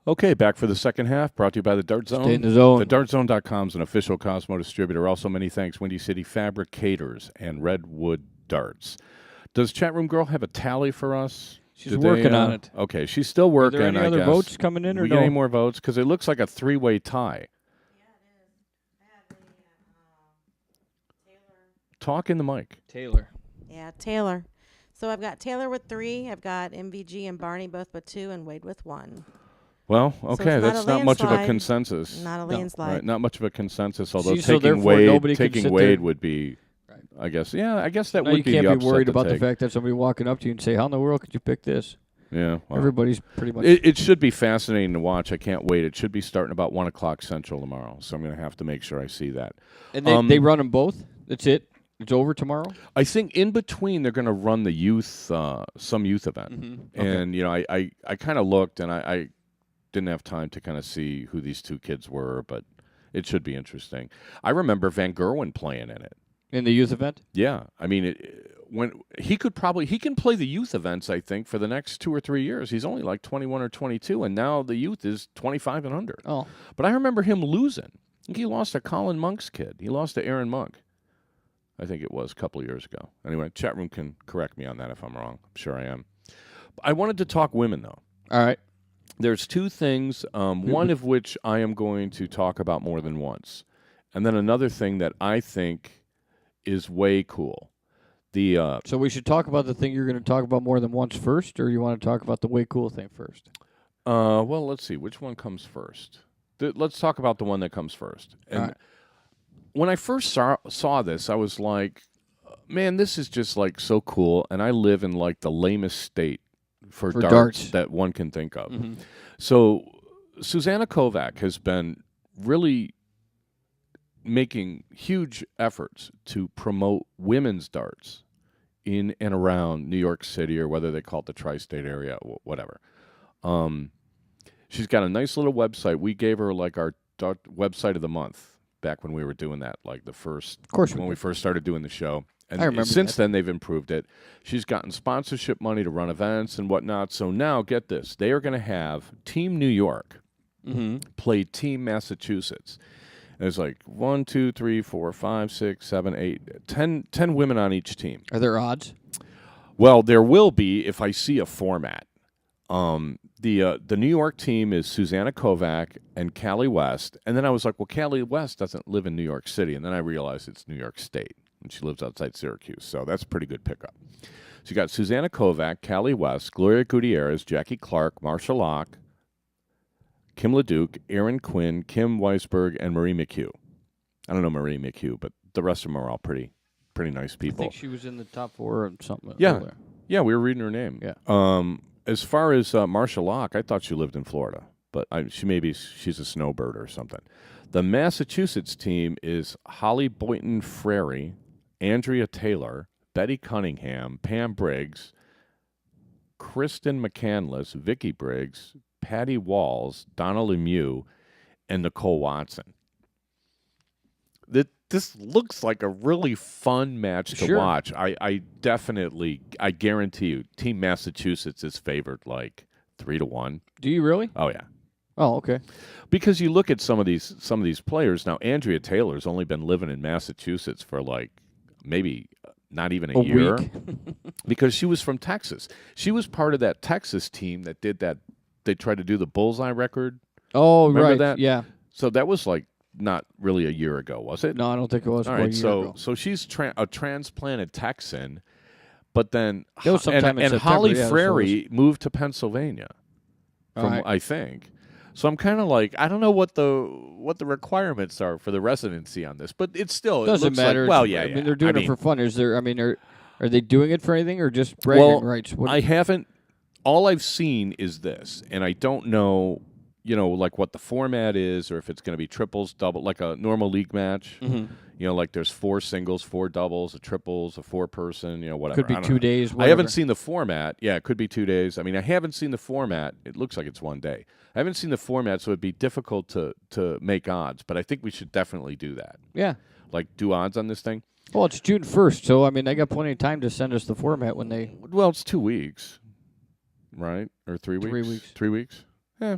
Okay, back for the second half, brought to you by the Dart Zone. Stay in the zone. TheDartZone.com is an official Cosmo distributor. Also, many thanks, Windy City Fabricators and Redwood Darts. Does Chatroom Girl have a tally for us? She's working on it. Okay, she's still working, Are there any other I guess. votes coming in, or we no? get any more votes? Because it looks like a three-way tie. Talk in the mic. Taylor. Yeah, Taylor. So I've got Taylor with 3. I've got MVG and Barney both with 2, and Wade with 1. Well, So okay, it's not that's a not much of a landslide. consensus. Not a No. landslide. Right, not much of a consensus. Although See, so taking therefore Wade, nobody can sit Wade there. would be, Right. I guess. Yeah, I guess that Now would you be can't the be upset worried to about the take. fact that somebody walking up to you and say, "How in the world could you pick this?" Yeah, well, Everybody's pretty much. it should be fascinating to watch. I can't wait. It should be starting about 1:00 Central tomorrow, so I'm going to have to make sure I see that. And they run them both. That's it. It's over tomorrow. I think in between they're going to run the youth, some youth event, Mm-hmm. Okay. and I kind of looked, and I didn't have time to kind of see who these two kids were, but it should be interesting. I remember Van Gerwen playing in it. In the youth event. Yeah, I mean, when he can play the youth events. I think for the next 2 or 3 years. He's only like 21 or 22, and now the youth is 25 and under. Oh, But I remember him losing. I think he lost to Colin Monk's kid. He lost to Aaron Monk. I think it was a couple of years ago. Anyway, chat room can correct me on that if I'm wrong. I'm sure I am. I wanted to talk women, though. all right. There's two things, one of which I am going to talk about more than once. And then another thing that I think is way cool. So we should talk about the thing you're going to talk about more than once first, or you want to talk about the way cool thing first? Well, let's see. Which one comes first? Let's talk about the one that comes first. And all right. when I first saw this, I was like, man, this is just like so cool. And I live in like the lamest state for darts that one can think of. Mm-hmm. So Susanna Kovac has been really making huge efforts to promote women's darts in and around New York City, or whether they call it the tri-state area, whatever. She's got a nice little website. We gave her like our dart website of the month back when we were doing that, like the first, Of course, when we first started doing the show. And I remember since that. then, they've improved it. She's gotten sponsorship money to run events and whatnot. So now, get this. They are going to have Team New York play Team Massachusetts. And there's like 1, 2, 3, 4, 5, 6, 7, 8, 10 women on each team. Are there odds? Well, there will be if I see a format. The New York team is Susanna Kovac and Callie West. And then I was like, well, Callie West doesn't live in New York City. And then I realized it's New York State. And she lives outside Syracuse, so that's a pretty good pickup. So you got Susanna Kovac, Callie West, Gloria Gutierrez, Jackie Clark, Marsha Locke, Kim LeDuc, Erin Quinn, Kim Weisberg, and Marie McHugh. I don't know Marie McHugh, but the rest of them are all pretty nice I people. think she was in the top 4 or something. Yeah. earlier. Yeah, we were reading her name. Yeah. As far as Marsha Locke, I thought she lived in Florida, but she's a snowbird or something. The Massachusetts team is Holly Boynton Frary, Andrea Taylor, Betty Cunningham, Pam Briggs, Kristen McCandless, Vicky Briggs, Patty Walls, Donna Lemieux, and Nicole Watson. This looks like a really fun match to Sure. watch. I guarantee you, Team Massachusetts is favored like 3-1. Do you really? Oh yeah. Oh, okay. Because you look at some of these players now. Andrea Taylor's only been living in Massachusetts for like maybe not even a year, week. because she was from Texas. She was part of that Texas team that did that. They tried to do the bullseye record. Oh, Remember right. that? Yeah. So that was like not really a year ago, was it? No, I don't think it was. All quite right. a year So ago. so she's a transplanted Texan, but then That was sometime in and September, Holly yeah, so it Frary moved to Pennsylvania. All From right. I think. So I'm kind of like, I don't know what the requirements are for the residency on this, but it's still it Doesn't looks matter. Like, well, It's- yeah, I mean, they're doing I it mean, for fun. Is there? I mean, are they doing it for anything or just bragging well, rights? What, I haven't. All I've seen is this, and I don't know, like what the format is, or if it's going to be triples, double, like a normal league match. Mhm. Like there's 4 singles, 4 doubles, a triples, a 4-person, whatever. could be I don't 2 know. days. I haven't whatever. seen the format. Yeah, it could be 2 days. I mean, I haven't seen the format. It looks like it's 1 day. I haven't seen the format, so it'd be difficult to make odds. But I think we should definitely do that. Yeah. Like, do odds on this thing? Well, it's June 1st, so I mean, I got plenty of time to send us the format when they. Well, it's 2 weeks, right? Or 3 weeks? 3 weeks. 3 weeks? Yeah.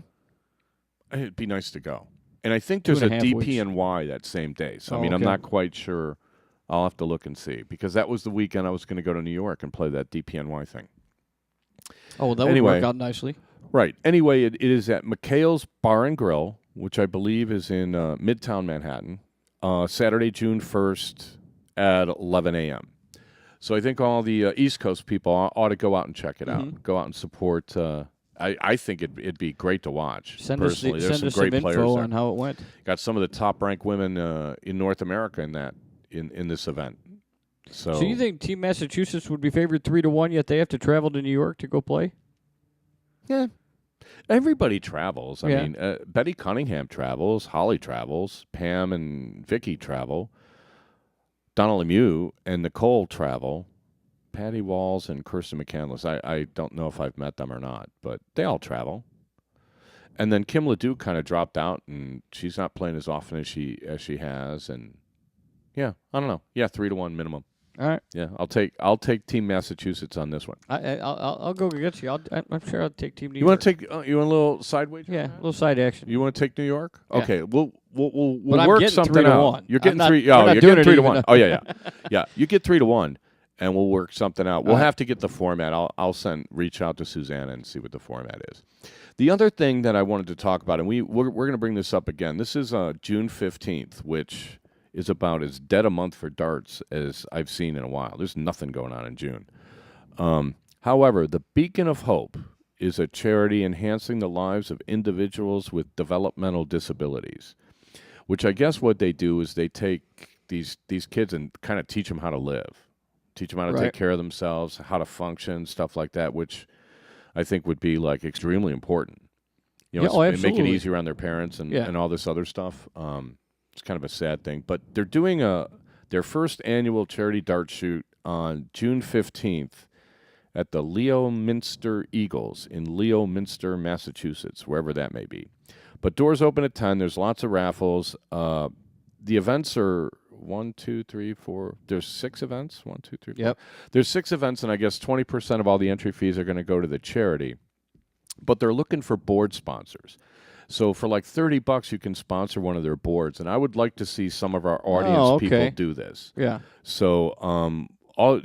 It'd be nice to go. And I think there's a 2.5 weeks. DPNY that same day. So, Oh, I mean, I'm okay. not quite sure. I'll have to look and see. Because that was the weekend I was going to go to New York and play that DPNY thing. Oh, well, that Anyway. would work out nicely. Right. Anyway, it is at McHale's Bar and Grill, which I believe is in Midtown Manhattan, Saturday, June 1st at 11 a.m. So I think all the East Coast people ought to go out and check it out. Go out and support. I think it'd be great to watch. Send us personally, there's some some great players info there. on how it went. Got some of the top-ranked women in North America in this event. So you think Team Massachusetts would be favored 3-1, yet they have to travel to New York to go play? Yeah. Everybody travels. I Yeah. mean, Betty Cunningham travels. Holly travels. Pam and Vicky travel. Donna Lemieux and Nicole travel. Patty Walls and Kirsten McCandless. I don't know if I've met them or not, but they all travel. And then Kim Ledoux kind of dropped out, and she's not playing as often as she has. And yeah, I don't know. Yeah, 3-1 minimum. All right. Yeah, I'll take Team Massachusetts on this one. I'll go against you. I'm sure I'll take Team New You York. want to take you want a little side wager? Yeah, a little side action. You want to take New York? Yeah. Okay, we'll But I'm work getting something 3-1. out. You're getting I'm not- 3. we're Oh, not you're doing getting it 3-1. even. Oh yeah. Yeah. You get 3-1, and we'll work something out. We'll All right. have to get the format. I'll reach out to Susanna and see what the format is. The other thing that I wanted to talk about, and we're going to bring this up again. This is June 15th, which is about as dead a month for darts as I've seen in a while. There's nothing going on in June. However, the Beacon of Hope is a charity enhancing the lives of individuals with developmental disabilities, which I guess what they do is they take these kids and kind of teach them how to live, teach them how to Right. take care of themselves, how to function, stuff like that, which I think would be like extremely important. You know, Yeah, make it absolutely. easier on their parents and, Yeah. and all this other stuff. It's kind of a sad thing, but they're doing their first annual charity dart shoot on June 15th at the Leominster Eagles in Leominster, Massachusetts, wherever that may be. But doors open at 10. There's lots of raffles. The events are 1, 2, 3, 4. There's 6 events. 1, 2, 3, 4. Yep. There's 6 events, and I guess 20% of all the entry fees are going to go to the charity. But they're looking for board sponsors. So for like $30, you can sponsor one of their boards, and I would like to see some of our audience people do this. Yeah. So,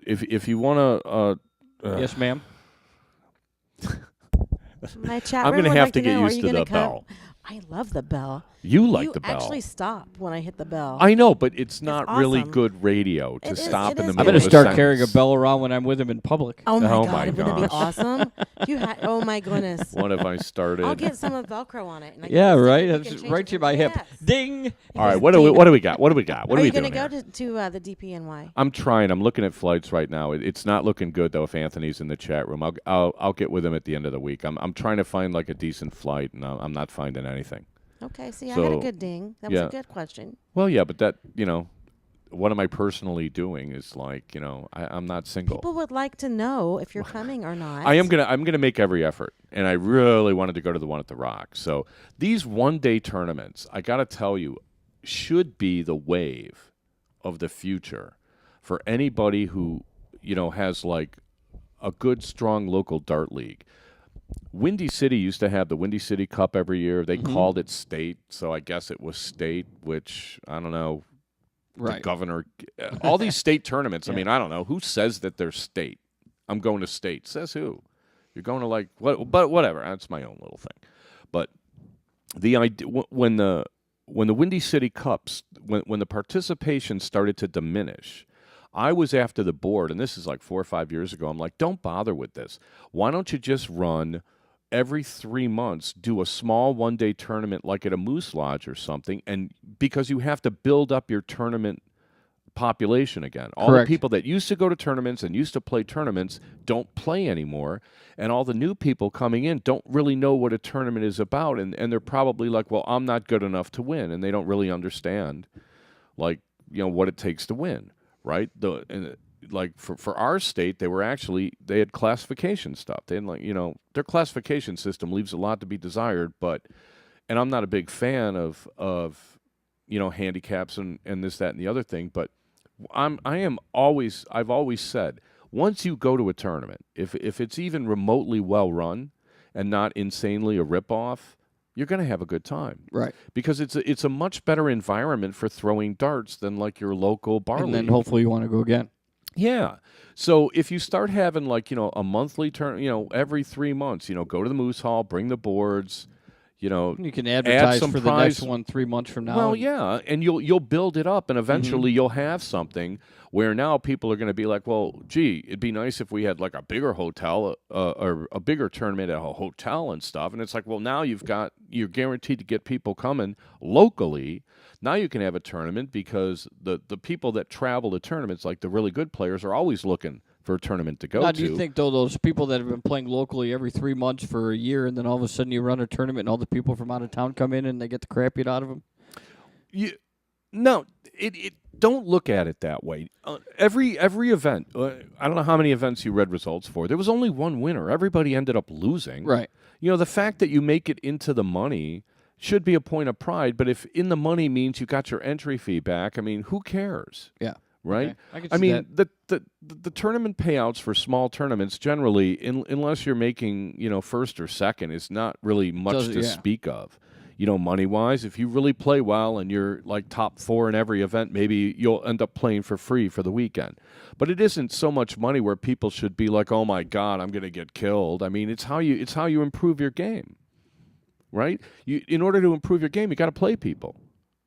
if you want to, Yes, ma'am. My chat I'm room gonna would have like to to get know, are used you to gonna the come? bell. I love the bell. You like you the bell. actually stop when I hit the bell. I know, but it's not really awesome. good radio to It is- stop it in the is middle I'm going of to a start sentence. carrying a bell around when I'm with him in public. Oh my Oh god, my wouldn't it be gosh. awesome? Oh my goodness. What have I started? I'll get some of Velcro on it. And I can Yeah, just- right. you That's can change right it to from- my hip. Yes. Ding. All right, what do we got? What do we got? What are Are we you doing going to here? go to the DPNY? I'm trying. I'm looking at flights right now. It's not looking good though. If Anthony's in the chat room, I'll get with him at the end of the week. I'm trying to find like a decent flight, and I'm not finding anything. Okay, see, I So, had a good ding. That was yeah. a good question. Well, yeah, but that what am I personally doing? Is like I'm not single. People would like to know if you're coming or not. I'm gonna make every effort, and I really wanted to go to the one at the Rock. So these one-day tournaments, I gotta tell you, should be the wave of the future for anybody who has like a good, strong local dart league. Windy City used to have the Windy City Cup every year. They called it state, so I guess it was state, which I don't know. The Right. governor, all these state tournaments. I Yeah. mean, I don't know who says that they're state. I'm going to state. Says who? You're going to like what? But whatever. That's my own little thing. But the idea when the Windy City Cups, when the participation started to diminish, I was after the board, and this is like 4 or 5 years ago. I'm like, don't bother with this. Why don't you just run every 3 months, do a small one-day tournament like at a Moose Lodge or something, and because you have to build up your tournament population again. All Correct. the people that used to go to tournaments and used to play tournaments don't play anymore, and all the new people coming in don't really know what a tournament is about, and they're probably like, well, I'm not good enough to win, and they don't really understand, like, what it takes to win, right? Like for our state, they had classification stuff. They had their classification system leaves a lot to be desired, and I'm not a big fan of handicaps and this, that, and the other thing, but I've always said, once you go to a tournament, if it's even remotely well run and not insanely a ripoff, you're going to have a good time. Right. Because it's a much better environment for throwing darts than like your local bar And then league. hopefully you want to go again. Yeah. So if you start having like, a monthly turn, every 3 months, go to the Moose Hall, bring the boards, You can advertise some for the next one 3 months from now. Well, yeah, and you'll build it up, and eventually you'll have something where now people are going to be like, well, gee, it'd be nice if we had like a bigger hotel or a bigger tournament at a hotel and stuff. And it's like, well, now you're guaranteed to get people coming locally. Now you can have a tournament because the people that travel to tournaments, like the really good players, are always looking for a tournament to go now, to. do you think, though, those people that have been playing locally every 3 months for a year, and then all of a sudden you run a tournament and all the people from out of town come in and they get the crap beat out of them? No, don't look at it that way. Every event, I don't know how many events you read results for. There was only one winner. Everybody ended up losing. Right. The fact that you make it into the money should be a point of pride, but if in the money means you got your entry fee back, I mean, who cares? Yeah. Right? Okay. I can see that. The tournament payouts for small tournaments generally, unless you're making, first or second, is not really much to speak of. Money-wise, if you really play well and you're like top 4 in every event, maybe you'll end up playing for free for the weekend. But it isn't so much money where people should be like, "Oh my God, I'm going to get killed." I mean, it's how you improve your game, right? In order to improve your game, you got to play people.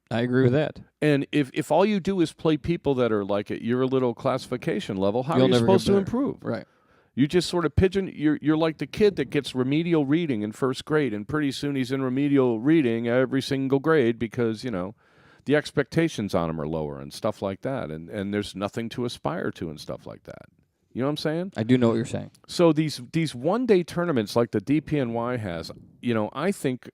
I agree with that. And if all you do is play people that are like at your little classification level, how are you never supposed get to better. improve? Right. You just sort of you're like the kid that gets remedial reading in first grade, and pretty soon he's in remedial reading every single grade because, the expectations on him are lower and stuff like that, and there's nothing to aspire to and stuff like that. You know what I'm saying? I do know what you're saying. So these one-day tournaments like the DPNY has, I think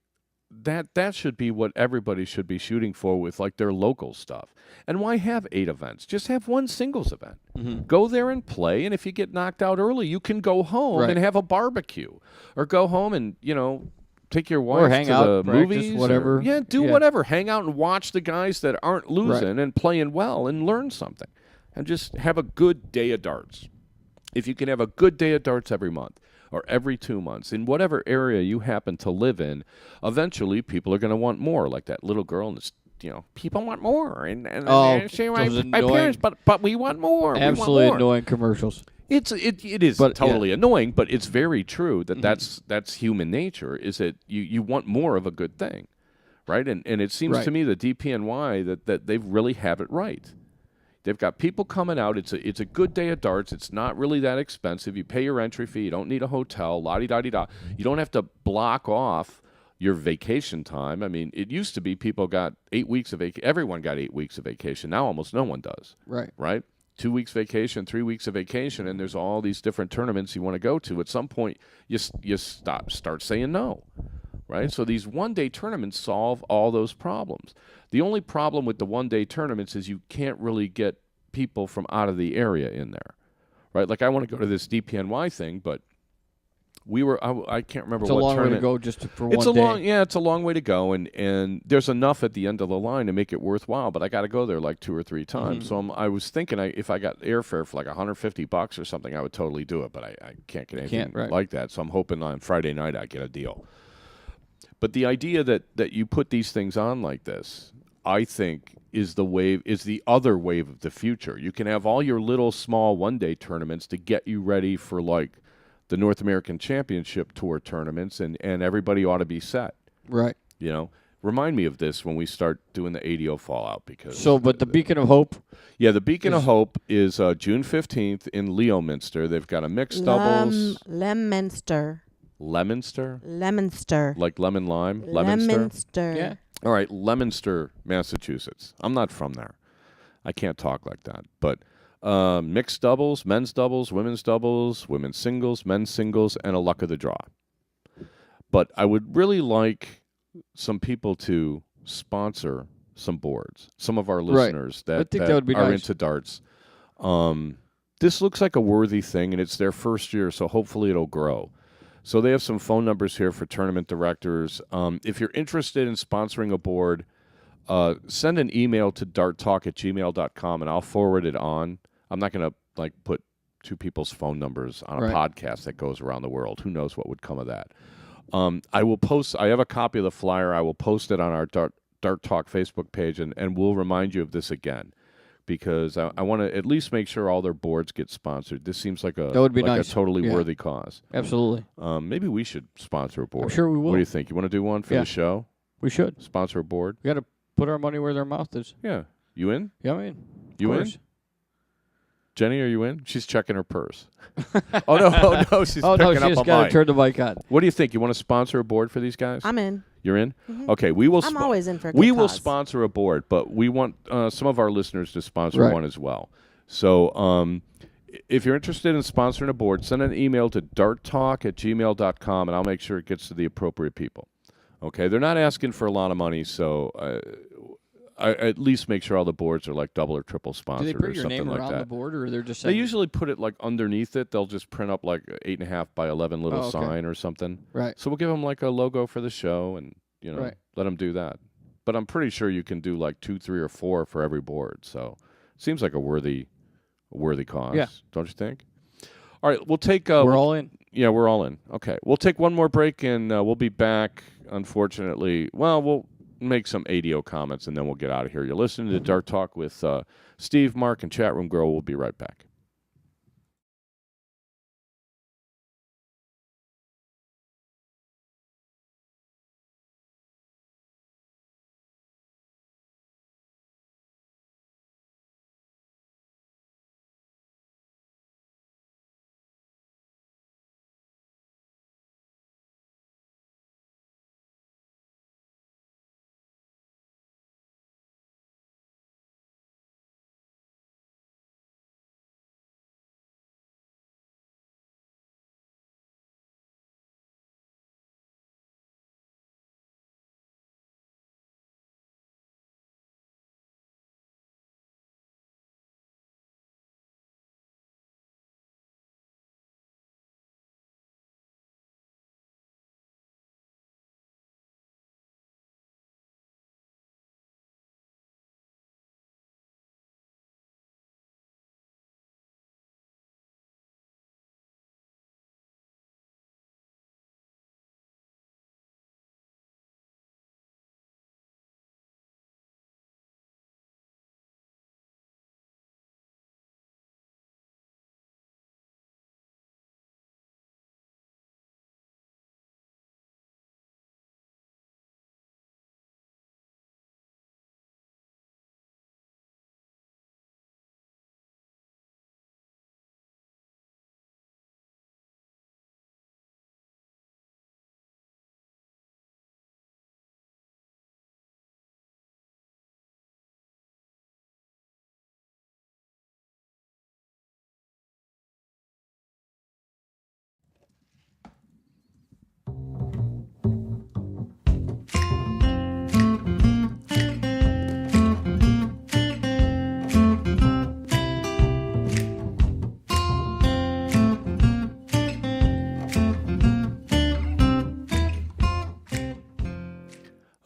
that should be what everybody should be shooting for with like their local stuff. And why have 8 events? Just have one singles event. Go there and play, and if you get knocked out early, you can go home and have a barbecue, or go home and take your wife hang to out, the practice, movies, whatever. Do whatever. Hang out and watch the guys that aren't losing and playing well, and learn something, and just have a good day of darts. If you can have a good day of darts every month, or every 2 months, in whatever area you happen to live in, eventually people are going to want more. Like that little girl, and people want more. And my parents, but we want more. Absolutely annoying commercials. It is totally annoying, but it's very true that that's human nature. Is that you want more of a good thing, right? And it seems to me the DPNY that they really have it right. They've got people coming out. It's a good day of darts. It's not really that expensive. You pay your entry fee. You don't need a hotel. La-di-da-di-da. You don't have to block off your vacation time. I mean, it used to be people got 8 weeks of vacation. Everyone got 8 weeks of vacation. Now almost no one does. Right? 2 weeks vacation, 3 weeks of vacation, and there's all these different tournaments you want to go to. At some point, you start saying no. Right? So these one-day tournaments solve all those problems. The only problem with the one-day tournaments is you can't really get people from out of the area in there. Right? Like I want to go to this DPNY thing, but I can't remember what tournament. It's a long way to go just for one day. It's a long way to go, and there's enough at the end of the line to make it worthwhile, but I got to go there like 2 or 3 times. So I was thinking if I got airfare for like $150 or something, I would totally do it, but I can't get anything like that. So I'm hoping on Friday night I get a deal. But the idea that you put these things on like this, I think, is the other wave of the future. You can have all your little small one-day tournaments to get you ready for like the North American Championship Tour tournaments, and everybody ought to be set. Right. Remind me of this when we start doing the ADO Fallout. But the Beacon of Hope? Yeah, the Beacon of Hope is June 15th in Leominster. They've got a mixed doubles. Leominster. Leominster? Like lemon lime? Leominster. Yeah. All right, Leominster, Massachusetts. I'm not from there. I can't talk like that. But mixed doubles, men's doubles, women's singles, men's singles, and a luck of the draw. But I would really like some people to sponsor some boards. Some of our listeners that would be nice. Into darts. This looks like a worthy thing, and it's their first year, so hopefully it'll grow. So they have some phone numbers here for tournament directors. If you're interested in sponsoring a board, send an email to darttalk@gmail.com, and I'll forward it on. I'm not going to put 2 people's phone numbers on a podcast that goes around the world. Who knows what would come of that? I will post. I have a copy of the flyer. I will post it on our Dart Talk Facebook page, and we'll remind you of this again, because I want to at least make sure all their boards get sponsored. This seems like That would be nice. a totally Yeah. worthy cause. Absolutely. Maybe we should sponsor a board. I'm sure we will. What do you think? You want to do one for the show? We should. Sponsor a board? We got to put our money where their mouth is. Yeah. You in? Yeah, I mean. You in? Jenny, are you in? She's checking her purse. Oh, no, she's Oh, picking no, up she a just got to mic. turn the mic on. What do you think? You want to sponsor a board for these guys? I'm in. You're in? Mhm. Okay, we will. I'm always in for a good We will cause. sponsor a board, but we want some of our listeners to sponsor Right. one as well. So if you're interested in sponsoring a board, send an email to darttalk@gmail.com, and I'll make sure it gets to the appropriate people. Okay, they're not asking for a lot of money, so I at least make sure all the boards are like double or triple Do sponsored they put or your something name like around that. the board, or they're just They saying? usually put it like underneath it. They'll just print up like 8.5 by 11 little Oh, okay. sign or something. Right. So we'll give them like a logo for the show, and Right. let them do that. But I'm pretty sure you can do like 2, 3, or 4 for every board. So it seems like a worthy cause. Yeah. Don't you think? All right, we'll take. We're all in. Yeah, we're all in. Okay, we'll take one more break, and we'll be back. Unfortunately, well, we'll make some ADO comments, and then we'll get out of here. You're listening to Dart Talk with Steve, Mark, and Chat Room Girl. We'll be right back.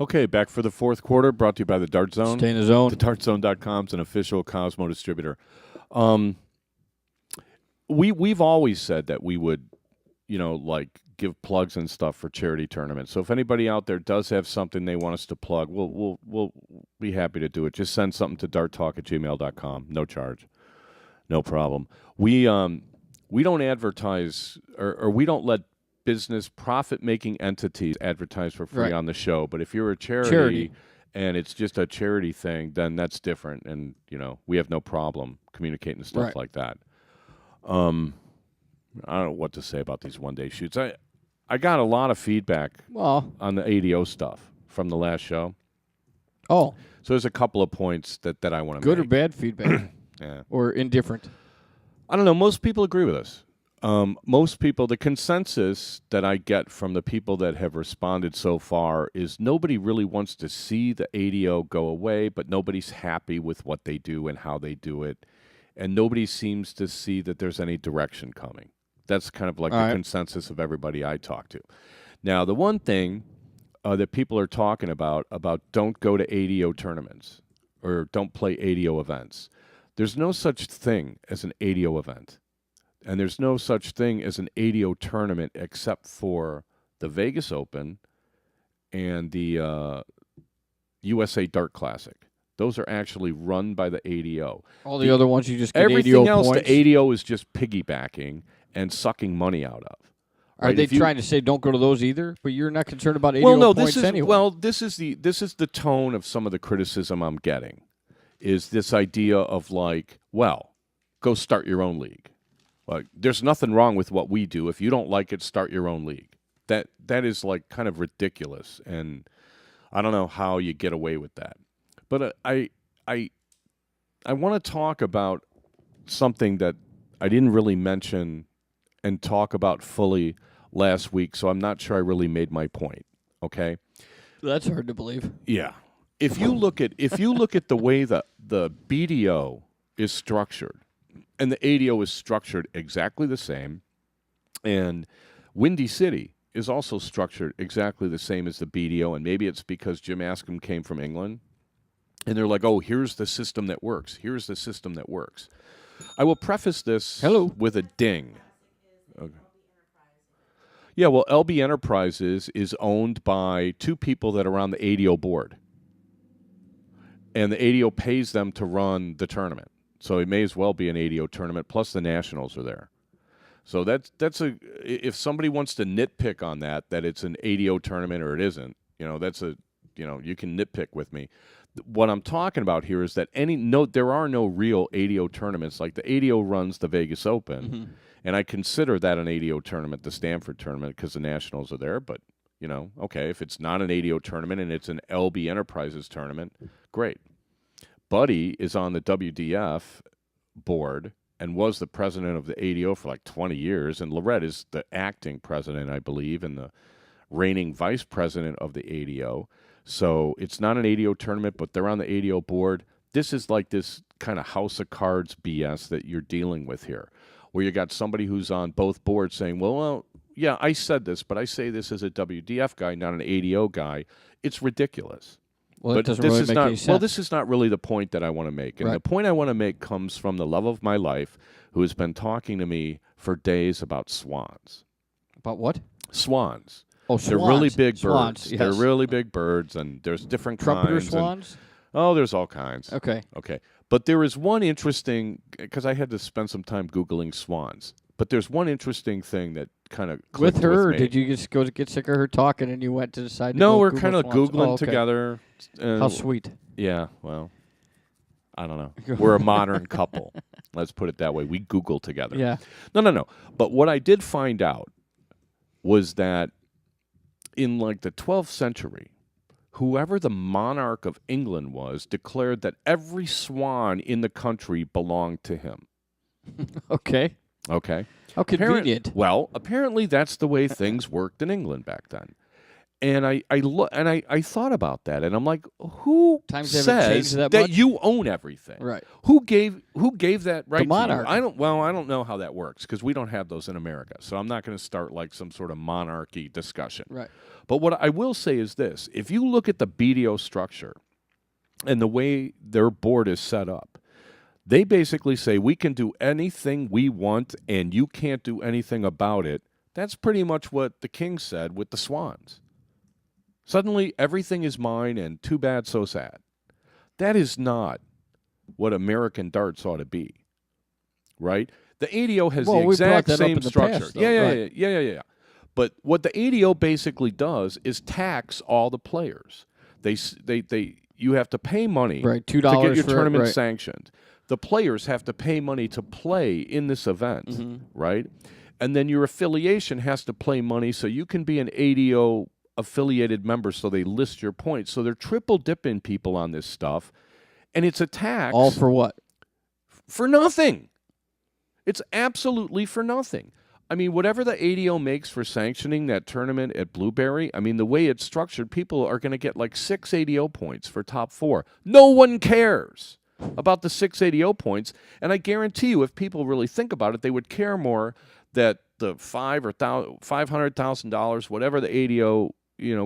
Okay, back for the fourth quarter, brought to you by the Dart Zone. Stay in the zone. TheDartZone.com is an official Cosmo distributor. We've always said that we would, like give plugs and stuff for charity tournaments. So if anybody out there does have something they want us to plug, we'll be happy to do it. Just send something to darttalk@gmail.com. No charge, no problem. We don't advertise or we don't let business profit-making entities advertise for free Right. on the show. But if you're a charity and it's just a charity thing, then that's different. And, we have no problem communicating stuff Right. like that. I don't know what to say about these one-day shoots. I got a lot of feedback Well, on the ADO stuff from the last show. oh, So there's a couple of points that I want to good make. or bad feedback, Yeah. or indifferent. I don't know. Most people agree with us. Most people, the consensus that I get from the people that have responded so far is nobody really wants to see the ADO go away, but nobody's happy with what they do and how they do it. And nobody seems to see that there's any direction coming. That's kind of like All the right. consensus of everybody I talk to. Now, the one thing that people are talking about don't go to ADO tournaments or don't play ADO events. There's no such thing as an ADO event. And there's no such thing as an ADO tournament except for the Vegas Open, and the USA Dart Classic. Those are actually run by the ADO. All the other ones you just get everything ADO else, points? the ADO is just piggybacking and sucking money out of. Are they trying to say don't go to those either? But you're not concerned about ADO well, no, points this is anyway. this is the tone of some of the criticism I'm getting, is this idea of like, well, go start your own league. Like, there's nothing wrong with what we do. If you don't like it, start your own league. That is like kind of ridiculous, and I don't know how you get away with that. But I want to talk about something that I didn't really mention and talk about fully last week, so I'm not sure I really made my point. Okay? That's hard to believe. Yeah. If you look at the way the BDO is structured, and the ADO is structured exactly the same, and Windy City is also structured exactly the same as the BDO, and maybe it's because Jim Askham came from England, and they're like, oh, here's the system that works. Here's the system that works. I will preface this with a ding. Okay. Yeah, well, LB Enterprises is owned by two people that are on the ADO board, and the ADO pays them to run the tournament. So it may as well be an ADO tournament, plus the Nationals are there. So if somebody wants to nitpick on that it's an ADO tournament or it isn't, you can nitpick with me. What I'm talking about here is that there are no real ADO tournaments. Like the ADO runs the Vegas Open, and I consider that an ADO tournament, the Stanford tournament, because the Nationals are there. But, okay, if it's not an ADO tournament and it's an LB Enterprises tournament, great. Buddy is on the WDF board and was the president of the ADO for like 20 years, and Lorette is the acting president, I believe, and the reigning vice president of the ADO. So it's not an ADO tournament, but they're on the ADO board. This is like this kind of house of cards BS that you're dealing with here, where you got somebody who's on both boards saying, well, yeah, I said this, but I say this as a WDF guy, not an ADO guy. It's ridiculous. Well, but it doesn't this really is make not, any sense. Well, this is not really the point that I want to make. And right. The point I want to make comes from the love of my life, who has been talking to me for days about swans. About what? Swans. Oh, swans. They're really big swans, birds. yes. They're really big birds, and there's different Trumpeter kinds. swans? There's all kinds. Okay. But there is one interesting, because I had to spend some time Googling swans, but there's one interesting thing that kind of clicked with her, with me. did you just go to get sick of her talking and you went to decide to No, go we're Google kind of swans? Googling okay. together. How sweet. Yeah, well, I don't know. We're a modern couple. Let's put it that way. We Google together. Yeah. No. But what I did find out was that in like the 12th century, whoever the monarch of England was declared that every swan in the country belonged to him. Okay. How convenient. Apparently that's the way things worked in England back then. And I thought about that, and I'm like, who says that you own everything? Right. Who gave that right? The monarch. To you? I don't know how that works because we don't have those in America. So I'm not going to start like some sort of monarchy discussion. Right. But what I will say is this: if you look at the BDO structure and the way their board is set up, they basically say we can do anything we want, and you can't do anything about it. That's pretty much what the king said with the swans. Suddenly, everything is mine, and too bad, so sad. That is not what American darts ought to be, right? The ADO has the exact same structure. Past, though, Yeah. But what the ADO basically does is tax all the players. You have to pay money $2 to get your tournament right. sanctioned. The players have to pay money to play in this event, right? And then your affiliation has to pay money so you can be an ADO affiliated member, so they list your points. So they're triple dipping people on this stuff, and it's a tax. All for what? For nothing. It's absolutely for nothing. I mean, whatever the ADO makes for sanctioning that tournament at Blueberry, I mean, the way it's structured, people are going to get like 6 ADO points for top 4. No one cares about the 6 ADO points, and I guarantee you, if people really think about it, they would care more that the $500,000, whatever the ADO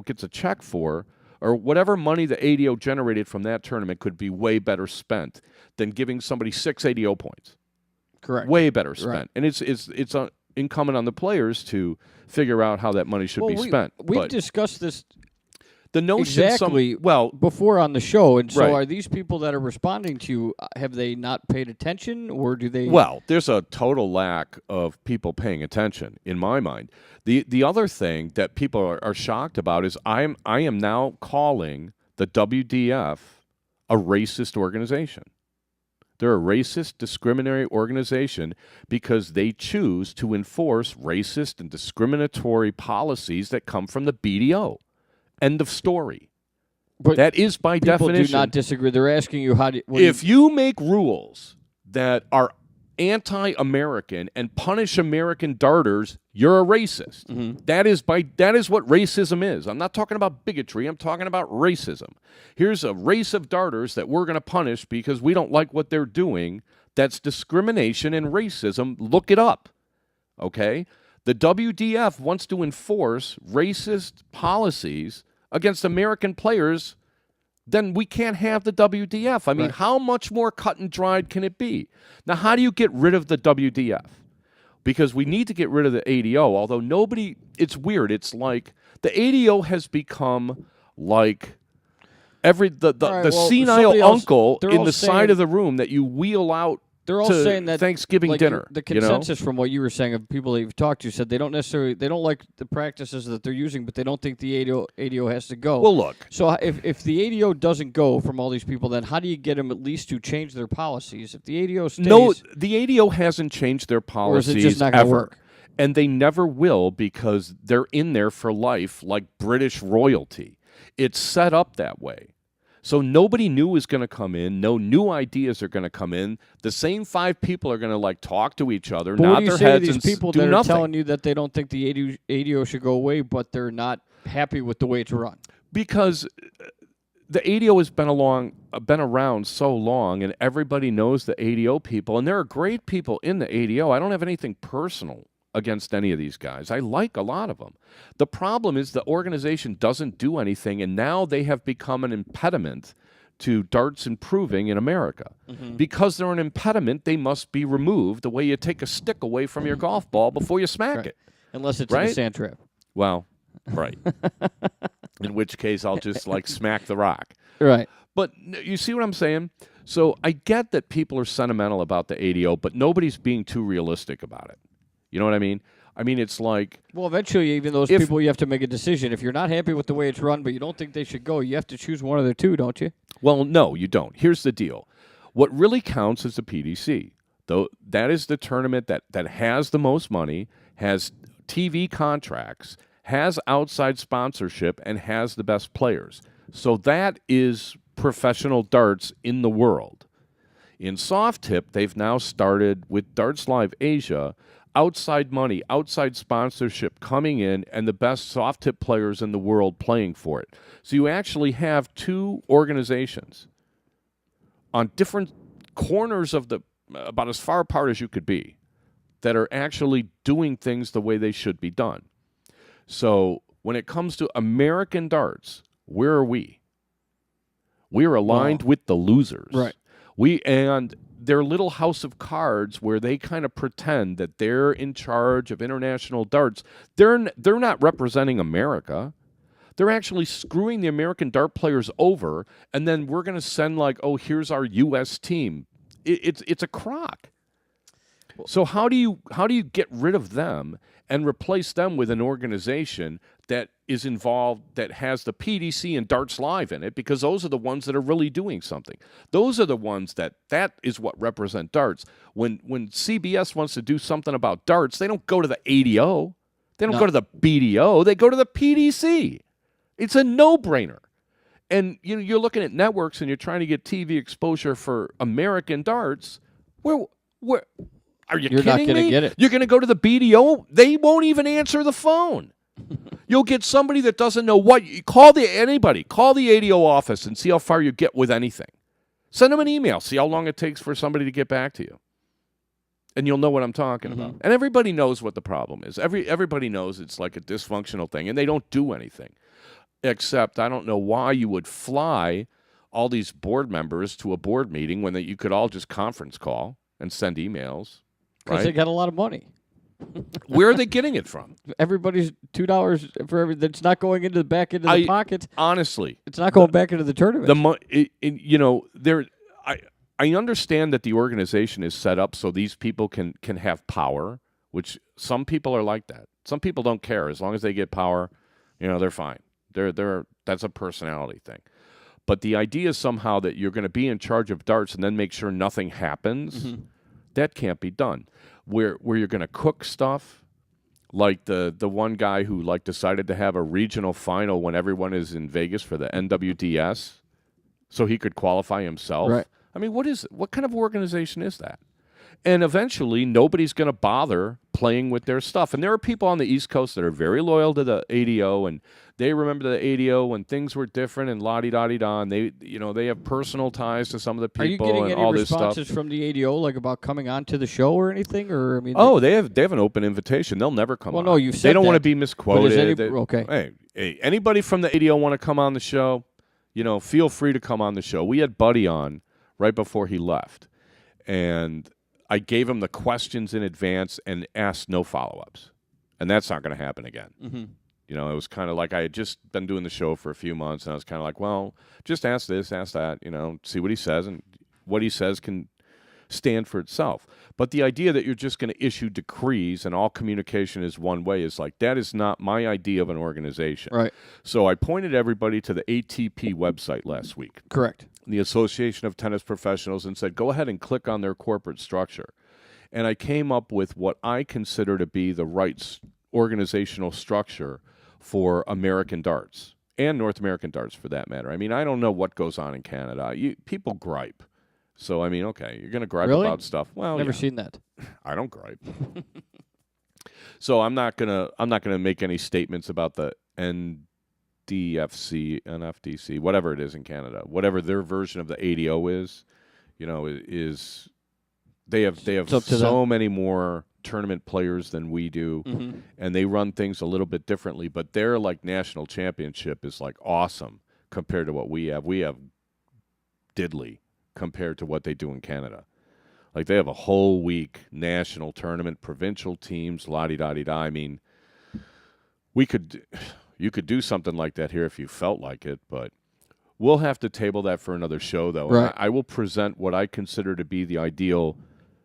gets a check for, or whatever money the ADO generated from that tournament could be way better spent than giving somebody 6 ADO points. Correct. Way better spent. Right. And it's incumbent on the players to figure out how that money should be spent. We've discussed this the notion exactly before on the show, and so are these people that are responding to you, have they not paid attention, or do they? Well, there's a total lack of people paying attention in my mind. The other thing that people are shocked about is I am now calling the WDF a racist organization. They're a racist, discriminatory organization because they choose to enforce racist and discriminatory policies that come from the BDO. End of story. But that is by definition. People do not disagree. They're asking you if you make rules that are anti-American and punish American darters, you're a racist. Mm-hmm. That is what racism is. I'm not talking about bigotry. I'm talking about racism. Here's a race of darters that we're going to punish because we don't like what they're doing. That's discrimination and racism. Look it up. Okay? The WDF wants to enforce racist policies against American players. Then we can't have the WDF. I mean, how much more cut and dried can it be? Now, how do you get rid of the WDF? Because we need to get rid of the ADO, although it's weird. It's like the ADO has become like the senile uncle in the side of the room that you wheel out They're all to saying that Thanksgiving dinner. The consensus from what you were saying of people that you've talked to said they don't like the practices that they're using, but they don't think the ADO has to go. Well, look. So if the ADO doesn't go from all these people, then how do you get them at least to change their policies? If the ADO stays, no, the ADO hasn't changed their policies or is it just not going to work? And they never will because they're in there for life like British royalty. It's set up that way. So nobody new is going to come in. No new ideas are going to come in. The same 5 people are going to talk to each other, but nod their heads, and do nothing. What do you say to these people that are telling you that they don't think the ADO should go away, but they're not happy with the way it's run? Because the ADO has been around so long, and everybody knows the ADO people, and there are great people in the ADO. I don't have anything personal against any of these guys. I like a lot of them. The problem is the organization doesn't do anything, and now they have become an impediment to darts improving in America. Mm-hmm. Because they're an impediment, they must be removed the way you take a stick away from your golf ball before you smack it. Unless it's in a sand trap. Well, right. In which case I'll just smack the rock. Right. But you see what I'm saying? So I get that people are sentimental about the ADO, but nobody's being too realistic about it. You know what I mean? I mean, it's like... Well, eventually, even those people, you have to make a decision. If you're not happy with the way it's run, but you don't think they should go, you have to choose one of the two, don't you? Well, no, you don't. Here's the deal. What really counts is the PDC. Though that is the tournament that has the most money, has TV contracts, has outside sponsorship, and has the best players. So that is professional darts in the world. In soft tip, they've now started with Darts Live Asia... outside money, outside sponsorship coming in, and the best soft tip players in the world playing for it. So you actually have 2 organizations on different corners of about as far apart as you could be, that are actually doing things the way they should be done. So when it comes to American darts, where are we? We're aligned with the losers. Right. And their little house of cards where they kind of pretend that they're in charge of international darts, they're not representing America. They're actually screwing the American dart players over, and then we're going to send here's our U.S. team. It's a crock. So how do you get rid of them and replace them with an organization that is involved, that has the PDC and Darts Live in it, because those are the ones that are really doing something. Those are the ones that is what represent darts. When CBS wants to do something about darts, they don't go to the ADO. They don't go to the BDO. They go to the PDC. It's a no-brainer. And you're looking at networks and you're trying to get TV exposure for American darts. Where are you kidding me? You're not going to get it. You're going to go to the BDO? They won't even answer the phone. You'll get somebody that doesn't know what. Call the ADO office and see how far you get with anything. Send them an email. See how long it takes for somebody to get back to you. And you'll know what I'm talking about. And everybody knows what the problem is. Everybody knows it's like a dysfunctional thing, and they don't do anything. Except I don't know why you would fly all these board members to a board meeting when you could all just conference call and send emails. Because they got a lot of money. Where are they getting it from? Everybody's $2 for every. That's not going into the back into the pocket. Honestly, it's not going back into the tournament. I understand that the organization is set up so these people can have power, which some people are like that. Some people don't care as long as they get power, they're fine. That's a personality thing. But the idea is somehow that you're going to be in charge of darts and then make sure nothing happens. That can't be done. Where you're going to cook stuff, like the one guy who decided to have a regional final when everyone is in Vegas for the NWDS, so he could qualify himself. Right. I mean, what kind of organization is that? And eventually, nobody's going to bother playing with their stuff. And there are people on the East Coast that are very loyal to the ADO, and they remember the ADO when things were different and la-di-da-di-da, and they have personal ties to some of the people. Are you getting and any all this stuff. responses from the ADO, about coming on to the show or anything? Or they have an open invitation. They'll never come on. Well, no, you've said they don't that, want to be misquoted. Okay. Hey, anybody from the ADO want to come on the show? Feel free to come on the show. We had Buddy on right before he left, and I gave him the questions in advance and asked no follow-ups. And that's not going to happen again. It was kind of like I had just been doing the show for a few months, and I was kind of like, well, just ask this, ask that, see what he says, and what he says can stand for itself. But the idea that you're just going to issue decrees and all communication is one way is that is not my idea of an organization. Right. So I pointed everybody to the ATP website last week. Correct. The Association of Tennis Professionals, and said, go ahead and click on their corporate structure. And I came up with what I consider to be the right organizational structure for American darts and North American darts for that matter. I mean, I don't know what goes on in Canada. People gripe. So, I mean, okay, you're going to gripe about stuff. Well, never seen that. I don't gripe. So I'm not gonna make any statements about the NFDC, whatever it is in Canada, whatever their version of the ADO is, is they have so many more tournament players than we do, and they run things a little bit differently. But their national championship is awesome compared to what we have. We have diddly compared to what they do in Canada. They have a whole week national tournament, provincial teams, la-di-da-di-da. I mean, you could do something like that here if you felt like it, but we'll have to table that for another show, though. Right. I will present what I consider to be the ideal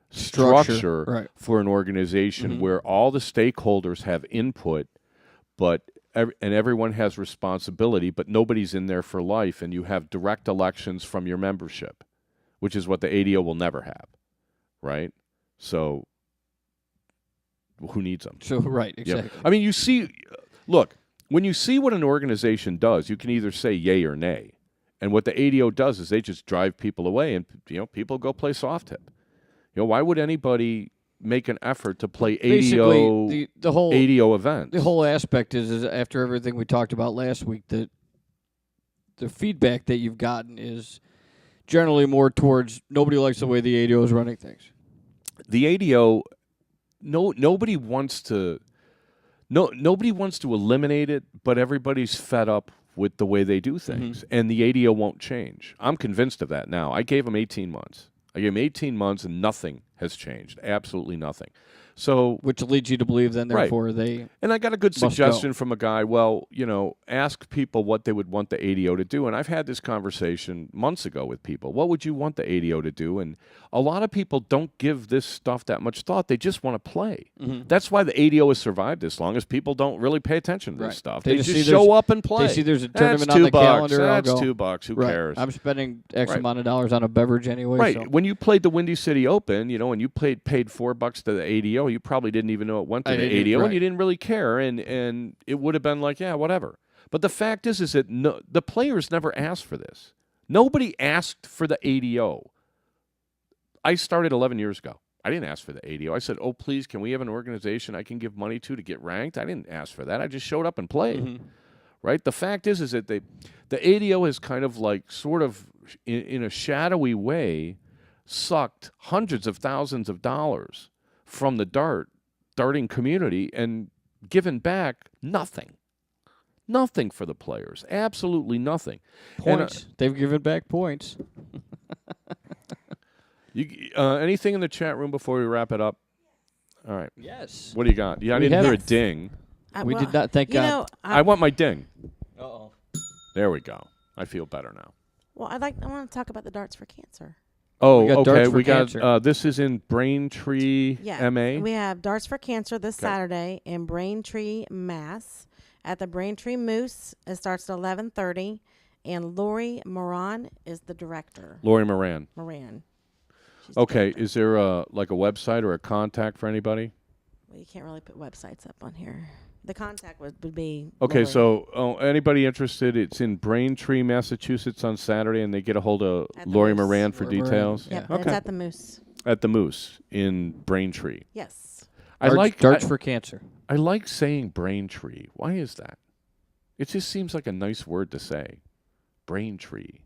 structure for an organization where all the stakeholders have input, and everyone has responsibility, but nobody's in there for life, and you have direct elections from your membership, which is what the ADO will never have. Right? So, who needs them? So, right, exactly. Yeah. I mean, when you see what an organization does, you can either say yay or nay. And what the ADO does is they just drive people away, and people go play soft tip. Why would anybody make an effort to play ADO, the whole ADO events? The whole aspect is after everything we talked about last week, the feedback that you've gotten is generally more towards nobody likes the way the ADO is running things. The ADO, nobody wants to eliminate it, but everybody's fed up with the way they do things, and the ADO won't change. I'm convinced of that now. I gave them 18 months. And nothing has changed. Absolutely nothing. So, which leads you to believe then, therefore, they and I got a good suggestion from a guy. Well, ask people what they would want the ADO to do. And I've had this conversation months ago with people. What would you want the ADO to do? And a lot of people don't give this stuff that much thought. They just want to play. That's why the ADO has survived this long, is people don't really pay attention to this stuff. They just show up and play. They see there's a tournament on the calendar. That's $2. Who cares? I'm spending X amount of dollars on a beverage anyway. Right. So. When you played the Windy City Open, and you paid $4 to the ADO, you probably didn't even know it went to the ADO, and you didn't really care, and it would have been whatever. But the fact is that the players never asked for this. Nobody asked for the ADO. I started 11 years ago. I didn't ask for the ADO. I said, oh, please, can we have an organization I can give money to get ranked? I didn't ask for that. I just showed up and played. Right? The fact is that the ADO has kind of sort of in a shadowy way sucked hundreds of thousands of dollars from the darting community and given back nothing for the players. Absolutely nothing. Points. They've given back points. Anything in the chat room before we wrap it up? All right. Yes. What do you got? Yeah, I We didn't have- hear a Yes. ding. We did not thank You God. know, I want my ding. Uh-oh. There we go. I feel better now. well, I want to talk about the darts for cancer. Oh, We got okay. Darts for We got Cancer. this is in Braintree, Yeah, MA. we have Darts for Cancer this Okay. Saturday in Braintree, Mass. At the Braintree Moose. It starts at 11:30, and Lori Moran is the director. Lori Moran. Moran. She's the Okay, director. is there a website or a contact for anybody? Well, you can't really put websites up on here. The contact would be. Okay, Lori. so anybody interested? It's in Braintree, Massachusetts on Saturday, and they get a hold of At the Lori Moose. Moran for Lori Moran, details. Yep, Yeah. it's Okay. at the Moose. At the Moose in Braintree. Yes. I like Darts for Cancer. I like saying Braintree. Why is that? It just seems like a nice word to say. Braintree.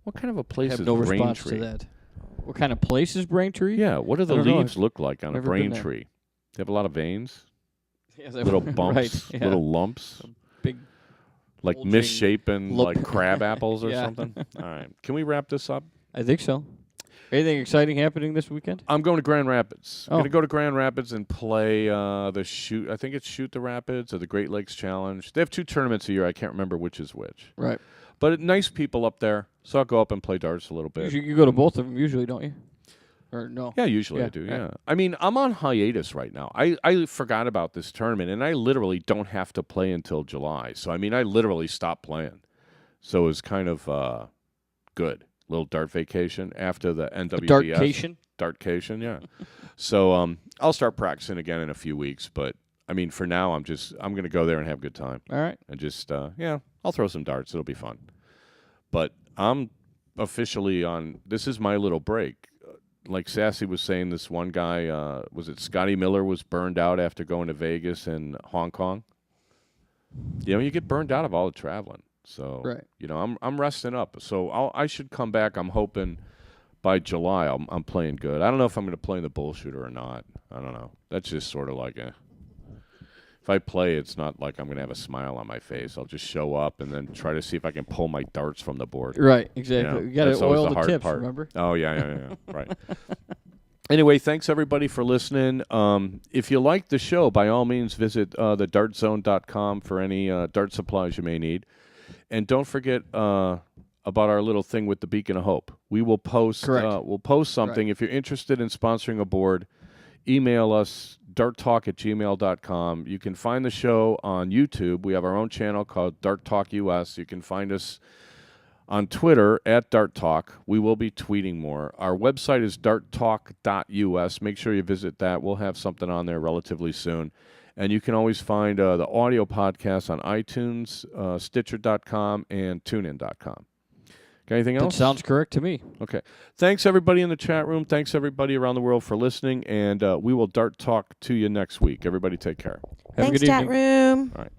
What kind of a I place have is no response Braintree? to that. What kind of place is Braintree? Yeah, what do the I don't know. leaves look like on a Never been brain there. tree? They have a lot of veins, Yeah, little bumps, right, yeah. little lumps, Big. like bulging misshapen, lump. like crab apples or Yeah. something. All right, can we wrap this up? I think so. Anything exciting happening this weekend? I'm going to Grand Rapids. I'm Oh. going to go to Grand Rapids and play the shoot. I think it's Shoot the Rapids or the Great Lakes Challenge. They have 2 tournaments a year. I can't remember which is which. Right. But nice people up there, so I'll go up and play darts a little bit. You go to both of them usually, don't you? Or no? Yeah, usually I Yeah, do, yeah. yeah. I mean, I'm on hiatus right now. I forgot about this tournament, and I literally don't have to play until July. So, I mean, I literally stopped playing. So it was kind of good. Little dart vacation after the NWDS. Dartcation? Dartcation, yeah. So I'll start practicing again in a few weeks. But, I mean, for now, I'm going to go there and have a good time. All right. And just, I'll throw some darts. It'll be fun. But I'm officially on, this is my little break. Like Sassy was saying, this one guy, was it Scotty Miller, was burned out after going to Vegas and Hong Kong. You know, you get burned out of all the traveling. So, Right. you know, I'm resting up. So I should come back. I'm hoping by July I'm playing good. I don't know if I'm going to play in the bullshooter or not. I don't know. That's just sort of like if I play, it's not like I'm going to have a smile on my face. I'll just show up and then try to see if I can pull my darts from the board. Right, exactly. You got that's to always oil the hard tips, part. remember? Oh, yeah, right. Anyway, thanks everybody for listening. If you like the show, by all means, visit thedartzone.com for any dart supplies you may need. And don't forget about our little thing with the Beacon of Hope. We will post. Correct. We'll post something. Right. If you're interested in sponsoring a board, email us, darttalk@gmail.com. You can find the show on YouTube. We have our own channel called Dart Talk US. You can find us on Twitter @DartTalk. We will be tweeting more. Our website is darttalk.us. Make sure you visit that. We'll have something on there relatively soon. And you can always find the audio podcast on iTunes, Stitcher.com, and TuneIn.com. Got anything else? That sounds correct to me. Okay. Thanks, everybody in the chat room. Thanks, everybody around the world for listening. And we will Dart Talk to you next week. Everybody take care. Have a Thanks, good chat evening. room. All right.